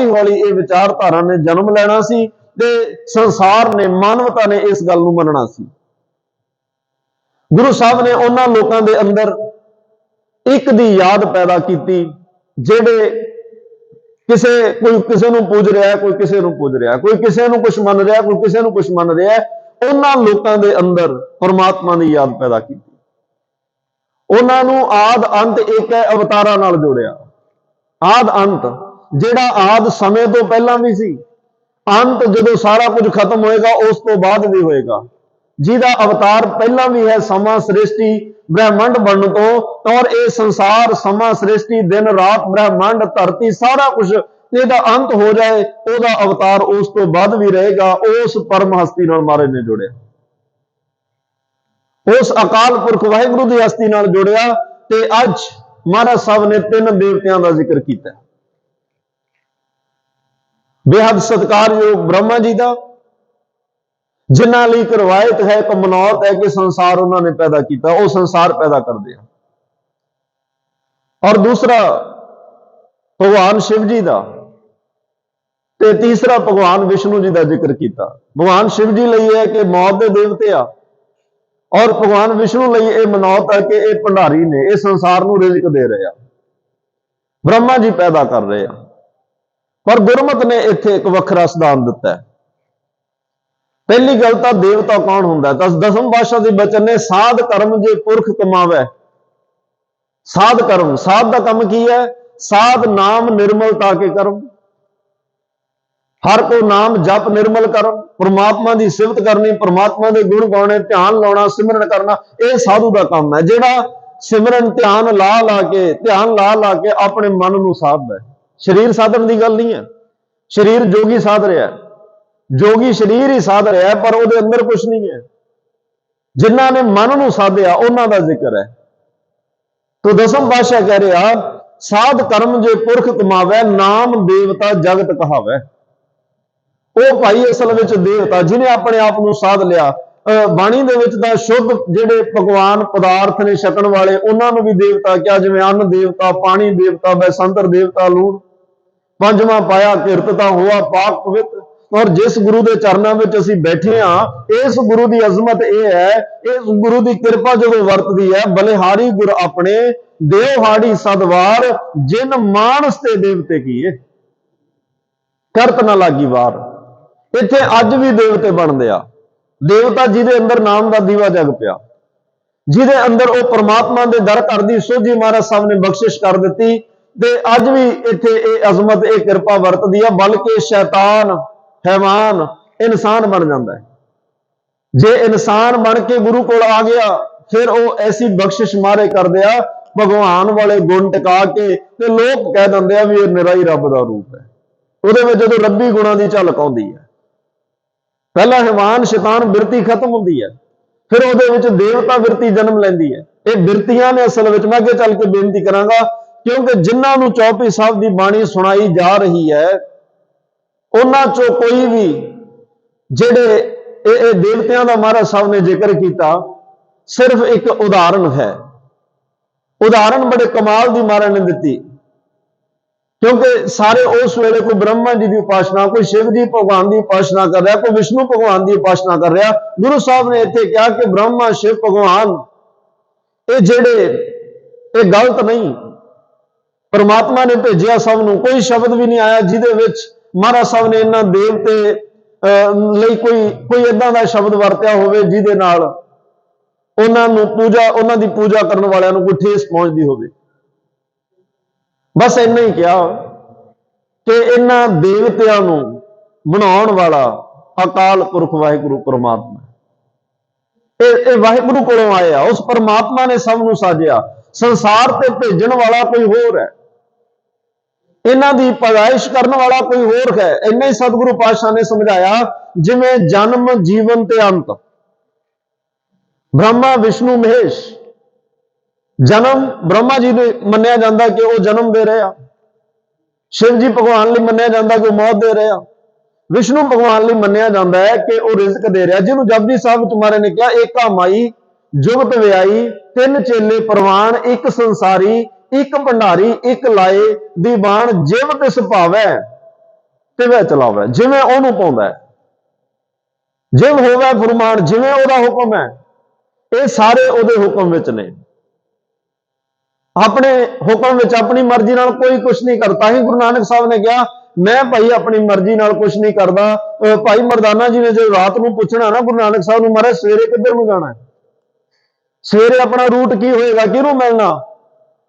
ਹੌਲੀ ਇਹ ਵਿਚਾਰਧਾਰਾ ਨੇ ਜਨਮ ਲੈਣਾ ਸੀ ਤੇ ਸੰਸਾਰ ਨੇ, ਮਾਨਵਤਾ ਨੇ ਇਸ ਗੱਲ ਨੂੰ ਮੰਨਣਾ ਸੀ। ਗੁਰੂ ਸਾਹਿਬ ਨੇ ਉਹਨਾਂ ਲੋਕਾਂ ਦੇ ਅੰਦਰ ਇੱਕ ਦੀ ਯਾਦ ਪੈਦਾ ਕੀਤੀ, ਜਿਹੜੇ ਕੋਈ ਕਿਸੇ ਨੂੰ ਪੂਜ ਰਿਹਾ, ਕੋਈ ਕਿਸੇ ਨੂੰ ਪੂਜ ਰਿਹਾ, ਕੋਈ ਕਿਸੇ ਨੂੰ ਕੁਝ ਮੰਨ ਰਿਹਾ, ਕੋਈ ਕਿਸੇ ਨੂੰ ਕੁਝ ਮੰਨ ਰਿਹਾ। ਉਹਨਾਂ ਲੋਕਾਂ ਦੇ ਅੰਦਰ ਪਰਮਾਤਮਾ ਦੀ ਯਾਦ ਪੈਦਾ ਕੀਤੀ। ਉਹਨਾਂ ਨੂੰ ਆਦ ਅੰਤ ਇੱਕ ਹੈ ਅਵਤਾਰਾਂ ਨਾਲ ਜੋੜਿਆ। ਆਦ ਅੰਤ, ਜਿਹੜਾ ਆਦ ਸਮੇਂ ਤੋਂ ਪਹਿਲਾਂ ਵੀ ਸੀ, ਅੰਤ ਜਦੋਂ ਸਾਰਾ ਕੁਝ ਖਤਮ ਹੋਏਗਾ ਉਸ ਤੋਂ ਬਾਅਦ ਵੀ ਹੋਏਗਾ, ਜਿਹਦਾ ਅਵਤਾਰ ਪਹਿਲਾਂ ਵੀ ਹੈ, ਸਮਾਂ ਸ੍ਰਿਸ਼ਟੀ ਬ੍ਰਹਿਮੰਡ ਬਣਨ ਤੋਂ। ਔਰ ਇਹ ਸੰਸਾਰ, ਸਮਾਂ ਸ੍ਰਿਸ਼ਟੀ, ਦਿਨ ਰਾਤ, ਬ੍ਰਹਿਮੰਡ, ਧਰਤੀ, ਸਾਰਾ ਕੁਝ ਇਹਦਾ ਅੰਤ ਹੋ ਜਾਏ, ਉਹਦਾ ਅਵਤਾਰ ਉਸ ਤੋਂ ਬਾਅਦ ਵੀ ਰਹੇਗਾ। ਉਸ ਪਰਮ ਹਸਤੀ ਨਾਲ ਮਹਾਰਾਜ ਨੇ ਜੋੜਿਆ, ਉਸ ਅਕਾਲ ਪੁਰਖ ਵਾਹਿਗੁਰੂ ਦੀ ਹਸਤੀ ਨਾਲ ਜੋੜਿਆ। ਤੇ ਅੱਜ ਮਹਾਰਾਜ ਸਾਹਿਬ ਨੇ 3 ਦੇਵਤਿਆਂ ਦਾ ਜ਼ਿਕਰ ਕੀਤਾ। ਬੇਹੱਦ ਸਤਿਕਾਰਯੋਗ ਬ੍ਰਹਮਾ ਜੀ ਦਾ, ਜਿਨ੍ਹਾਂ ਲਈ ਇੱਕ ਰਵਾਇਤ ਹੈ, ਇੱਕ ਮਨੌਤ ਹੈ ਕਿ ਸੰਸਾਰ ਉਹਨਾਂ ਨੇ ਪੈਦਾ ਕੀਤਾ, ਉਹ ਸੰਸਾਰ ਪੈਦਾ ਕਰਦੇ ਆ। ਔਰ ਦੂਸਰਾ ਭਗਵਾਨ ਸ਼ਿਵ ਜੀ ਦਾ, ਤੇ ਤੀਸਰਾ ਭਗਵਾਨ ਵਿਸ਼ਨੂੰ ਜੀ ਦਾ ਜ਼ਿਕਰ ਕੀਤਾ। ਭਗਵਾਨ ਸ਼ਿਵ ਜੀ ਲਈ ਹੈ ਕਿ ਮੌਤ ਦੇ ਦੇਵਤੇ ਆ, ਔਰ ਭਗਵਾਨ ਵਿਸ਼ਨੂੰ ਲਈ ਇਹ ਮਨੌਤ ਹੈ ਕਿ ਇਹ ਭੰਡਾਰੀ ਨੇ, ਇਹ ਸੰਸਾਰ ਨੂੰ ਰਿਜ਼ਕ ਦੇ ਰਹੇ ਆ, ਬ੍ਰਹਮਾ ਜੀ ਪੈਦਾ ਕਰ ਰਹੇ ਆ। ਪਰ ਗੁਰਮਤਿ ਨੇ ਇੱਥੇ ਇੱਕ ਵੱਖਰਾ ਸਿਧਾਂਤ ਦਿੱਤਾ ਹੈ। ਪਹਿਲੀ ਗੱਲ ਤਾਂ ਦੇਵਤਾ ਕੌਣ ਹੁੰਦਾ? ਤਾਂ ਦਸਮ ਪਾਤਸ਼ਾਹ ਦੇ ਬਚਨ ਨੇ, ਸਾਧ ਕਰਮ ਜੇ ਪੁਰਖ ਕਮਾਵੇ। ਸਾਧ ਕਰਮ, ਸਾਧ ਦਾ ਕੰਮ ਕੀ ਹੈ? ਸਾਧ ਨਾਮ ਨਿਰਮਲਤਾ ਕੇ ਕਰਮ, ਹਰ ਕੋ ਨਾਮ ਜਪ ਨਿਰਮਲ ਕਰਮ, ਪ੍ਰਮਾਤਮਾ ਦੀ ਸਿਫਤ ਕਰਨੀ, ਪ੍ਰਮਾਤਮਾ ਦੇ ਗੁਣ ਗਾਉਣੇ, ਧਿਆਨ ਲਾਉਣਾ, ਸਿਮਰਨ ਕਰਨਾ, ਇਹ ਸਾਧੂ ਦਾ ਕੰਮ ਹੈ, ਜਿਹੜਾ ਸਿਮਰਨ ਧਿਆਨ ਲਾ ਕੇ ਆਪਣੇ ਮਨ ਨੂੰ ਸਾਧਦਾ ਹੈ। ਸਰੀਰ ਸਾਧਨ ਦੀ ਗੱਲ ਨਹੀਂ ਹੈ, ਸਰੀਰ ਜੋਗੀ ਸਾਧ ਰਿਹਾ, ਜੋਗੀ ਸਰੀਰ ਹੀ ਸਾਧ ਰਿਹਾ, ਪਰ ਉਹਦੇ ਅੰਦਰ ਕੁਝ ਨਹੀਂ ਹੈ। ਜਿਨ੍ਹਾਂ ਨੇ ਮਨ ਨੂੰ ਸਾਧਿਆ ਉਹਨਾਂ ਦਾ ਜ਼ਿਕਰ ਹੈ। ਤੋ ਦਸਮ ਪਾਤਸ਼ਾਹ ਕਹਿ ਰਿਹਾ, ਸਾਧ ਕਰਮ ਜੇ ਪੁਰਖ ਕਮਾਵੇ, ਨਾਮ ਦੇਵਤਾ ਜਗਤ ਕਹਾਵੇ। ਉਹ ਭਾਈ ਅਸਲ ਵਿੱਚ ਦੇਵਤਾ, ਜਿਹਨੇ ਆਪਣੇ ਆਪ ਨੂੰ ਸਾਧ ਲਿਆ। ਬਾਣੀ ਦੇ ਵਿੱਚ ਤਾਂ ਸ਼ੁੱਧ ਜਿਹੜੇ ਭਗਵਾਨ ਪਦਾਰਥ ਨੇ ਛਕਣ ਵਾਲੇ, ਉਹਨਾਂ ਨੂੰ ਵੀ ਦੇਵਤਾ ਕਿਹਾ, ਜਿਵੇਂ ਅੰਨ ਦੇਵਤਾ, ਪਾਣੀ ਦੇਵਤਾ, ਬੈਸੰਤਰ ਦੇਵਤਾ, ਲੂਣ। ਪੰਜਵਾਂ ਪਾਇਆ ਕਿਰਤ ਤਾਂ ਹੋਆ ਪਾਕ ਪਵਿੱਤ। ਔਰ ਜਿਸ ਗੁਰੂ ਦੇ ਚਰਨਾਂ ਵਿੱਚ ਅਸੀਂ ਬੈਠੇ ਹਾਂ, ਇਸ ਗੁਰੂ ਦੀ ਅਜ਼ਮਤ ਇਹ ਹੈ, ਇਸ ਗੁਰੂ ਦੀ ਕਿਰਪਾ ਜਦੋਂ ਵਰਤਦੀ ਹੈ, ਬਲਿਹਾਰੀ ਗੁਰ ਆਪਣੇ ਦੇਵ ਹਾੜੀ ਸਦਵਾਰ, ਜਿਨ ਮਾਨਸ ਤੇ ਦੇਵਤੇ ਕੀਏ ਕਰਤ ਨਾ ਲਾਗੀ ਵਾਰ। ਇੱਥੇ ਅੱਜ ਵੀ ਦੇਵਤੇ ਬਣਦੇ ਆ। ਦੇਵਤਾ ਜਿਹਦੇ ਅੰਦਰ ਨਾਮ ਦਾ ਦੀਵਾ ਜਗ ਪਿਆ, ਜਿਹਦੇ ਅੰਦਰ ਉਹ ਪ੍ਰਮਾਤਮਾ ਦੇ ਦਰ ਘਰ ਦੀ ਸੋਝੀ ਮਹਾਰਾਜ ਸਾਹਿਬ ਨੇ ਬਖਸ਼ਿਸ਼ ਕਰ ਦਿੱਤੀ, ਤੇ ਅੱਜ ਵੀ ਇੱਥੇ ਇਹ ਅਜ਼ਮਤ, ਇਹ ਕਿਰਪਾ ਵਰਤਦੀ ਆ। ਬਲਕਿ ਸ਼ੈਤਾਨ, ਹੈਵਾਨ, ਇਨਸਾਨ ਬਣ ਜਾਂਦਾ ਹੈ। ਜੇ ਇਨਸਾਨ ਬਣ ਕੇ ਗੁਰੂ ਕੋਲ ਆ ਗਿਆ, ਫਿਰ ਉਹ ਐਸੀ ਬਖਸ਼ਿਸ਼ ਮਾਰੇ ਕਰਦੇ ਆ, ਭਗਵਾਨ ਵਾਲੇ ਗੁਣ ਟਿਕਾ ਕੇ, ਤੇ ਲੋਕ ਕਹਿ ਦਿੰਦੇ ਆ ਵੀ ਇਹ ਨਿਰਾ ਹੀ ਰੱਬ ਦਾ ਰੂਪ ਹੈ। ਉਹਦੇ ਵਿੱਚ ਜਦੋਂ ਰੱਬੀ ਗੁਣਾਂ ਦੀ ਝਲਕ ਆਉਂਦੀ ਹੈ, ਪਹਿਲਾਂ ਹੈਵਾਨ ਸ਼ੈਤਾਨ ਬਿਰਤੀ ਖਤਮ ਹੁੰਦੀ ਹੈ, ਫਿਰ ਉਹਦੇ ਵਿੱਚ ਦੇਵਤਾ ਬਿਰਤੀ ਜਨਮ ਲੈਂਦੀ ਹੈ। ਇਹ ਬਿਰਤੀਆਂ ਨੇ ਅਸਲ ਵਿੱਚ। ਮੈਂ ਅੱਗੇ ਚੱਲ ਕੇ ਬੇਨਤੀ ਕਰਾਂਗਾ, ਕਿਉਂਕਿ ਜਿਨ੍ਹਾਂ ਨੂੰ ਚੌਪਈ ਸਾਹਿਬ ਦੀ ਬਾਣੀ ਸੁਣਾਈ ਜਾ ਰਹੀ ਹੈ, ਉਹਨਾਂ ਚੋਂ ਕੋਈ ਵੀ ਜਿਹੜੇ ਇਹ ਦੇਵਤਿਆਂ ਦਾ ਮਹਾਰਾਜ ਸਾਹਿਬ ਨੇ ਜ਼ਿਕਰ ਕੀਤਾ, ਸਿਰਫ ਇੱਕ ਉਦਾਹਰਣ ਹੈ। ਉਦਾਹਰਣ ਬੜੇ ਕਮਾਲ ਦੀ ਮਹਾਰਾਜ ਨੇ ਦਿੱਤੀ क्योंकि सारे उस वेले कोई ब्रह्मा जी की उपासना, कोई शिव जी भगवान की उपासना कर रहा, कोई विष्णु भगवान की उपासना कर रहा। गुरु साहब ने इत्थे कहा कि ब्रह्मा शिव भगवान ये जेड़े ये गलत नहीं, परमात्मा ने भेजिया सबनों। कोई शब्द भी नहीं आया जिहदे विच महाराज साहब ने इन्हां देवते ਲਈ कोई इदां दा शब्द वरत्या होवे जिहदे नाल उन्हां नूं पूजा, उन्हां दी पूजा करन वालियां नूं कोई ठेस पहुंचदी होवे। बस इन्ना ही कहा कि इन्हां देवतियां नूं बनाउण वाला अकाल पुरख वाहिगुरू परमात्मा, ये वाहिगुरू कोलों आया। उस परमात्मा ने सब नूं साजिया। संसार ते भेजण वाला कोई होर है, इन्हां दी पैदाइश करने वाला कोई होर है। इन्ना ही सतगुरु पातशाह ने समझाया, जिवें जन्म जीवन ते अंत, ब्रह्मा विष्णु महेश। जन्म ब्रह्मा जी ने मन्निया जाता कि वह जन्म दे रहे, शिव जी भगवान लिए मन्निया जाता कि वह मौत दे रहे, विष्णु भगवान लिए मन्निया जाता है कि वह रिजक दे रहा। जिन्होंने जपजी साहब तुम्हारे ने कहा, एका माई जुगत व्याई, तीन चेले परवान, एक संसारी, एक भंडारी, एक लाए दीवान, जिव तिस भावै तिवै चलावै। जिवें ओनू पाउंदा है, जिव होवै फरमान, जिवें ओहदा हुक्म है, ये सारे ओहदे हुक्म विच ने। अपने हुक्म विच अपनी मर्जी नाल कोई कुछ नहीं करता। ही गुरु नानक साहब ने कहा, मैं भाई अपनी मर्जी नाल कुछ नहीं करता। भाई मरदाना जी ने जो रात को पूछना ना गुरु नानक साहब ने, महाराज सवेरे किधर में जाना है, सवेरे अपना रूट की होएगा, किहनूं मिलना?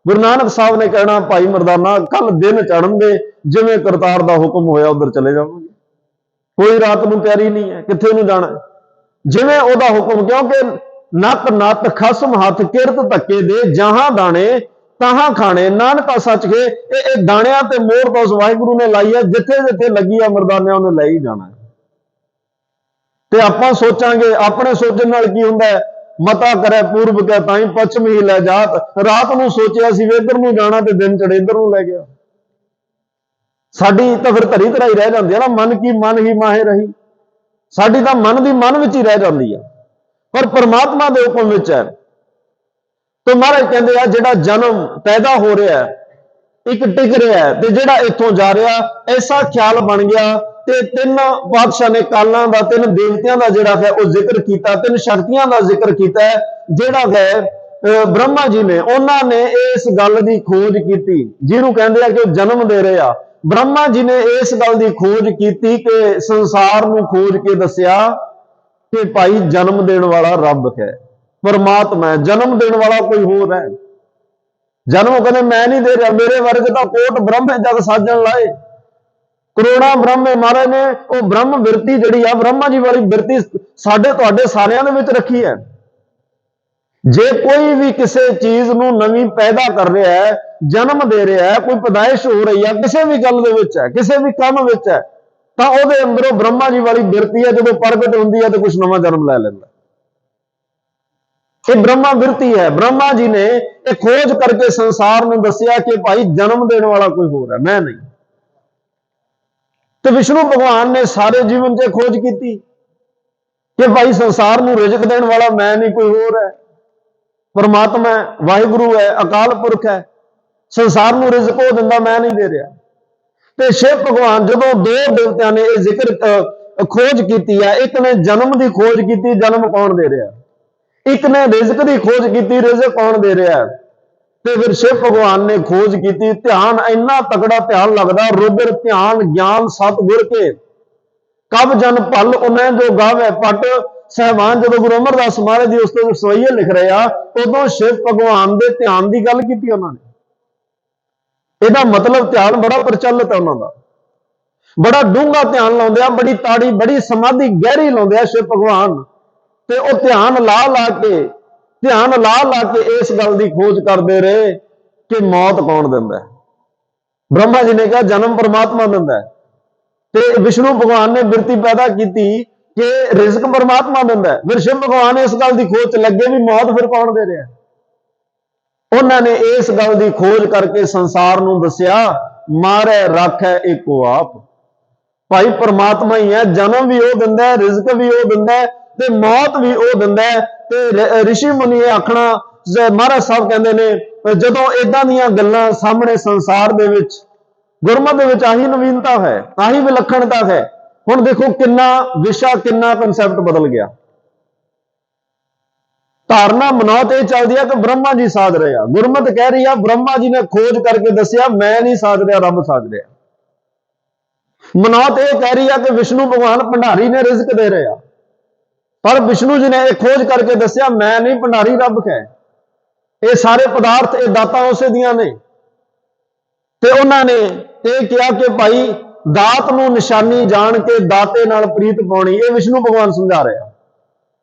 गुरु नानक साहब ने कहना, भाई मरदाना कल दिन चढ़न दे, जिवें करतार दा हुक्म होया उधर चले जावांगे। कोई रात नूं तैयारी नहीं है, कित्थे नूं जाना है, जिवें ओहदा हुक्म। क्योंकि नत नत खसम हथ किरत धक्के दे, जहां दाने तहां खाने, नानका सच के। ये दाणियां ते मोहर तो उस वाहिगुरू ने लाई है, जिथे जिथे लगी है मरदानिया उन्हें ले ही जाना है। ते आपां सोचांगे, अपने सोचण नाल की हुंदा है, मता करे पूर्व के ताई पश्चिम ही लै जात। रात नूं सोचिया सी इधर नूं जाना ते दिन चढ़े इधर नूं लै गया। साडी तां फिर धरी धराई रह जांदी है ना, मन की मन ही माहे रही। साडी तां मन दी मन विच ही रह जांदी है, पर परमात्मा दे हुक्म विच है। तो महाराज कहते हैं, जिहड़ा जन्म पैदा हो रहा है, एक टिक रहा है, ते जिहड़ा इत्थों जा रहा, ऐसा ख्याल बन गया। ते तीन पातशाह ने कालां दा, तीन देवतियां दा जिहड़ा है वो जिक्र किया, तीन शक्तियां दा जिक्र किया है। जिहड़ा है ब्रह्मा जी ने, उन्होंने इस गल की खोज की, जिन्हों कहते हैं कि जन्म दे रहे आ। ब्रह्मा जी ने इस गल की खोज की कि संसार नूं खोज के दसिया कि भाई जन्म देने वाला रब है, परमात्मा है। जन्म देने वाला कोई होर है। जन्म कहते मैं नहीं दे रहा, मेरे वर्ग का कोट ब्रह्म जग साजन लाए, करोड़ा ब्रह्म महाराज ने वो ब्रह्म बिरती जिहड़ी आ, ब्रह्मा जी वाली बिरती साडे तुहाडे सारियां दे विच रखी है। जे कोई भी किसी चीज नूं नवीं पैदा कर रहा है, जन्म दे रहा है, कोई पैदाइश हो रही है, किसी भी गल दे विच है, किसी भी काम विच है, तां उहदे अंदरों ब्रह्मा जी वाली बिरती है। जदों प्रगट हुंदी है तो कुछ नवां जन्म लै लैंदा। ये ब्रह्मा बिरती है। ब्रह्मा जी ने एक खोज करके संसार में दसिया कि भाई जन्म देने वाला कोई होर है, मैं नहीं। तो विष्णु भगवान ने सारे जीवन से खोज की कि भाई संसार में रिजक देने वाला मैं नहीं, कोई होर है, परमात्मा है, वाहिगुरू है, अकाल पुरख है। संसार में रिजक हो दिंदा, मैं नहीं दे रहा। तो शिव भगवान जदों दो देवतियां ने यह जिक्र खोज की है, एक ने जन्म की खोज की, जन्म कौन दे रहा, एक ने रिजक की खोज की, रिजक कौन दे रहा है। तो फिर शिव भगवान ने खोज की, ध्यान इन्ना तगड़ा ध्यान लगता, रुद्र ध्यान ज्ञान सतगुर के कब जन पल उन्हें जो गावे पट। सहबान जो गुरु अमरदास महाराज जी उसके सवैये लिख रहे हैं, उदों शिव भगवान के ध्यान की गल की उन्होंने। यदा मतलब ध्यान बड़ा प्रचलित है उन्होंने, बड़ा डूंगा ध्यान लाउंदे आ, बड़ी ताड़ी बड़ी समाधि गहरी लाउंदे आ शिव भगवान। ते वो ध्यान ला ला के इस गल की खोज करते रहे कि मौत कौन दिंदा है। ब्रह्मा जी ने कहा जन्म परमात्मा दिंदा है, ते विष्णु भगवान ने बिरती पैदा की कि रिजक परमात्मा दिंदा है। फिर शिव भगवान इस गल की खोज च लगे भी मौत फिर कौन दे रहा है। उन्होंने इस गल की खोज करके संसार नूं दसिया, मारै राखै एको आप। भाई परमात्मा ही है, जन्म भी वह दिंदा है, रिजक भी वह दिंदा है, ते मौत भी वह दिंदा है। ते ऋषि मुनि आखना, महाराज साहब कहते हैं, जदों इदां दीयां गल्लां सामने संसार दे विच ਗੁਰਮਤਿ ਵਿੱਚ ਆਹੀ ਨਵੀਨਤਾ ਹੈ, ਆਹੀ ਵਿਲੱਖਣਤਾ ਹੈ। ਹੁਣ ਦੇਖੋ ਕਿੰਨਾ ਵਿਸ਼ਾ, ਕਿੰਨਾ ਕਨਸੈਪਟ ਬਦਲ ਗਿਆ। ਧਾਰਨਾ ਮਨੌਤ ਇਹ ਚੱਲਦੀ ਹੈ ਕਿ ਬ੍ਰਹਮਾ ਜੀ ਸਾਧ ਰਹੇ ਆ। ਗੁਰਮਤਿ ਕਹਿ ਰਹੀ ਆ ਬ੍ਰਹਮਾ ਜੀ ਨੇ ਖੋਜ ਕਰਕੇ ਦੱਸਿਆ ਮੈਂ ਨਹੀਂ ਸਾਧ ਰਿਹਾ, ਰੱਬ ਸਾਧ ਰਿਹਾ। ਮਨੌਤ ਇਹ ਕਹਿ ਰਹੀ ਆ ਕਿ ਵਿਸ਼ਨੂੰ ਭਗਵਾਨ ਭੰਡਾਰੀ ਨੇ ਰਿਜ਼ਕ ਦੇ ਰਹੇ ਆ, ਪਰ ਵਿਸ਼ਨੂੰ ਜੀ ਨੇ ਇਹ ਖੋਜ ਕਰਕੇ ਦੱਸਿਆ ਮੈਂ ਨਹੀਂ, ਭੰਡਾਰੀ ਰੱਬ ਹੈ। ਇਹ ਸਾਰੇ ਪਦਾਰਥ, ਇਹ ਦਾਤਾਂ ਉਸੇ ਦੀਆਂ ਨੇ। ਤੇ ਉਹਨਾਂ ਨੇ ਇਹ ਕਿਹਾ ਕਿ ਭਾਈ ਦਾਤ ਨੂੰ ਨਿਸ਼ਾਨੀ ਜਾਣ ਕੇ ਦਾਤੇ ਨਾਲ ਪ੍ਰੀਤ ਪਾਉਣੀ। ਇਹ ਵਿਸ਼ਨੂੰ ਭਗਵਾਨ ਸਮਝਾ ਰਿਹਾ।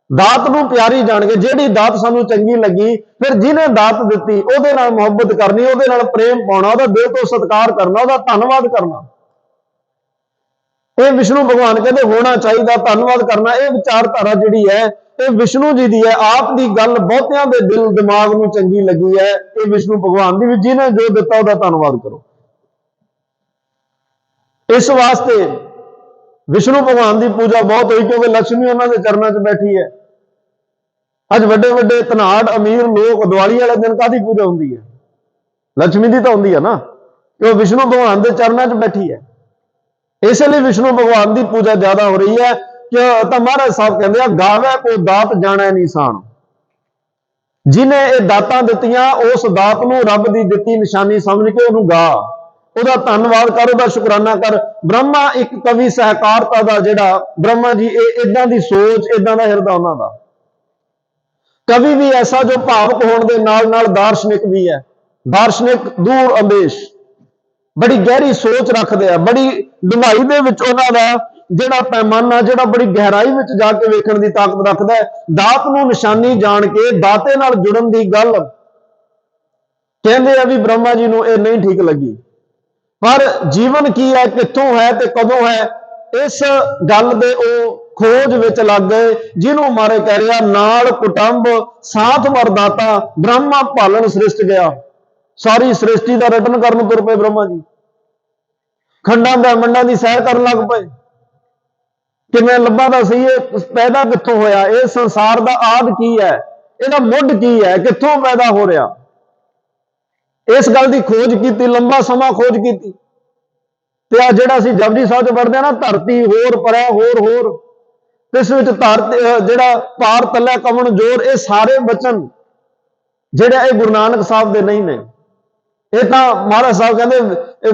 ਦਾਤ ਨੂੰ ਪਿਆਰੀ ਜਾਣ ਕੇ, ਜਿਹੜੀ ਦਾਤ ਸਾਨੂੰ ਚੰਗੀ ਲੱਗੀ, ਫਿਰ ਜਿਹਨੇ ਦਾਤ ਦਿੱਤੀ ਉਹਦੇ ਨਾਲ ਮੁਹੱਬਤ ਕਰਨੀ, ਉਹਦੇ ਨਾਲ ਪ੍ਰੇਮ ਪਾਉਣਾ, ਉਹਦਾ ਦਿਲ ਤੋਂ ਸਤਿਕਾਰ ਕਰਨਾ, ਉਹਦਾ ਧੰਨਵਾਦ ਕਰਨਾ। ਇਹ ਵਿਸ਼ਨੂੰ ਭਗਵਾਨ ਕਹਿੰਦੇ ਹੋਣਾ ਚਾਹੀਦਾ, ਧੰਨਵਾਦ ਕਰਨਾ। ਇਹ ਵਿਚਾਰਧਾਰਾ ਜਿਹੜੀ ਹੈ ਇਹ ਵਿਸ਼ਨੂੰ ਜੀ ਦੀ ਹੈ। ਆਪ ਦੀ ਗੱਲ ਬਹੁਤਿਆਂ ਦੇ ਦਿਲ ਦਿਮਾਗ ਨੂੰ ਚੰਗੀ ਲੱਗੀ ਹੈ। ਇਹ ਵਿਸ਼ਨੂੰ ਭਗਵਾਨ ਦੀ ਵੀ, ਜਿਹਨੇ ਜੋ ਦਿੱਤਾ ਉਹਦਾ ਧੰਨਵਾਦ ਕਰੋ। ਇਸ ਵਾਸਤੇ ਵਿਸ਼ਨੂੰ ਭਗਵਾਨ ਦੀ ਪੂਜਾ ਬਹੁਤ ਹੋਈ, ਕਿਉਂਕਿ ਲక్ష్ਮੀ ਉਹਨਾਂ ਦੇ ਚਰਨਾਂ 'ਚ ਬੈਠੀ ਹੈ। ਅੱਜ ਵੱਡੇ ਵੱਡੇ ਧਨਾੜ ਅਮੀਰ ਲੋਕ ਦੀਵਾਲੀ ਵਾਲੇ ਦਿਨ ਕਾਹਦੀ ਪੂਜਾ ਹੁੰਦੀ ਹੈ? ਲక్ష్ਮੀ ਦੀ ਤਾਂ ਹੁੰਦੀ ਹੈ ਨਾ, ਕਿ ਉਹ ਵਿਸ਼ਨੂੰ ਭਗਵਾਨ ਦੇ ਚਰਨਾਂ 'ਚ ਬੈਠੀ ਹੈ। ਇਸੇ ਲਈ ਵਿਸ਼ਨੂੰ ਭਗਵਾਨ ਦੀ ਪੂਜਾ ਜ਼ਿਆਦਾ ਹੋ ਰਹੀ ਹੈ। ਕਿ ਤਾਂ ਮਹਾਰਾਜ ਸਾਹਿਬ ਕਹਿੰਦੇ ਆ ਗਾਵੇ ਕੋ ਦਾਤ ਜਾਣੈ ਨਿਸ਼ਾਨ। ਜਿਹਨੇ ਇਹ ਦਾਤਾਂ ਦਿੱਤੀਆਂ ਉਸ ਦਾਤ ਨੂੰ ਰੱਬ ਦੀ ਦਿੱਤੀ ਨਿਸ਼ਾਨੀ ਸਮਝ ਕੇ ਉਹਨੂੰ ਗਾ, ਉਹਦਾ ਧੰਨਵਾਦ ਕਰ, ਉਹਦਾ ਸ਼ੁਕਰਾਨਾ ਕਰ। ਬ੍ਰਹਮਾ ਇੱਕ ਕਵੀ ਸਹਿਕਾਰਤਾ ਦਾ ਜਿਹੜਾ ਬ੍ਰਹਮਾ ਜੀ, ਇਹ ਇਦਾਂ ਦੀ ਸੋਚ, ਇਦਾਂ ਦਾ ਹਿਰਦਾ ਉਹਨਾਂ ਦਾ। ਕਵੀ ਵੀ ਐਸਾ ਜੋ ਭਾਵਕ ਹੋਣ ਦੇ ਨਾਲ ਨਾਲ ਦਾਰਸ਼ਨਿਕ ਵੀ ਹੈ। ਦਾਰਸ਼ਨਿਕ ਦੂਰ ਅੰਦੇਸ਼, ਬੜੀ ਗਹਿਰੀ ਸੋਚ ਰੱਖਦੇ ਆ, ਬੜੀ ਡੂੰਘਾਈ ਦੇ ਵਿੱਚ ਉਹਨਾਂ ਦਾ ਜਿਹੜਾ ਪੈਮਾਨਾ, ਜਿਹੜਾ ਬੜੀ ਗਹਿਰਾਈ ਵਿੱਚ ਜਾ ਕੇ ਵੇਖਣ ਦੀ ਤਾਕਤ ਰੱਖਦਾ ਹੈ। ਦਾਤ ਨੂੰ ਨਿਸ਼ਾਨੀ ਜਾਣ ਕੇ ਦਾਤੇ ਨਾਲ ਜੁੜਨ ਦੀ ਗੱਲ ਕਹਿੰਦੇ ਆ ਵੀ ਬ੍ਰਹਮਾ ਜੀ ਨੂੰ ਇਹ ਨਹੀਂ ਠੀਕ ਲੱਗੀ। ਪਰ ਜੀਵਨ ਕੀ ਹੈ, ਕਿੱਥੋਂ ਹੈ ਤੇ ਕਦੋਂ ਹੈ, ਇਸ ਗੱਲ ਦੇ ਉਹ ਖੋਜ ਵਿੱਚ ਲੱਗ ਗਏ, ਜਿਹਨੂੰ ਮਾਰੇ ਕਹਿ ਰਿਹਾ ਨਾਲ ਕੁਟੰਬ ਸਾਥ ਵਰਦਾਤਾ ਬ੍ਰਹਮਾ ਭਾਲਣ ਸ੍ਰਿਸ਼ਟ ਗਿਆ। ਸਾਰੀ ਸ੍ਰਿਸ਼ਟੀ ਦਾ ਰਟਨ ਕਰਨ ਤੁਰ ਪਏ ਬ੍ਰਹਮਾ ਜੀ। ਖੰਡਾਂ ਬ੍ਰਹਿਮੰਡਾਂ ਦੀ ਸੈਰ ਕਰਨ ਲੱਗ ਪਏ। ਕਿਵੇਂ ਲੱਭਾ ਦਾ ਸੀ ਇਹ ਪੈਦਾ ਕਿੱਥੋਂ ਹੋਇਆ, ਇਹ ਸੰਸਾਰ ਦਾ ਆਦਿ ਕੀ ਹੈ, ਇਹਦਾ ਮੁੱਢ ਕੀ ਹੈ, ਕਿੱਥੋਂ ਪੈਦਾ ਹੋ ਰਿਹਾ। ਇਸ ਗੱਲ ਦੀ ਖੋਜ ਕੀਤੀ, ਲੰਬਾ ਸਮਾਂ ਖੋਜ ਕੀਤੀ। ਤੇ ਆ ਜਿਹੜਾ ਅਸੀਂ ਜਪਜੀ ਸਾਹਿਬ 'ਚ ਪੜ੍ਹਦੇ ਆ ਨਾ, ਧਰਤੀ ਹੋਰ ਪਰੈ ਹੋਰ ਹੋਰ, ਇਸ ਵਿੱਚ ਜਿਹੜਾ ਪਾਰ ਤੱਲੇ ਕਵਣ ਜੋਰ, ਇਹ ਸਾਰੇ ਬਚਨ ਜਿਹੜੇ ਇਹ ਗੁਰੂ ਨਾਨਕ ਸਾਹਿਬ ਦੇ ਨਹੀਂ ਨੇ। ਇਹ ਤਾਂ ਮਹਾਰਾਜ ਸਾਹਿਬ ਕਹਿੰਦੇ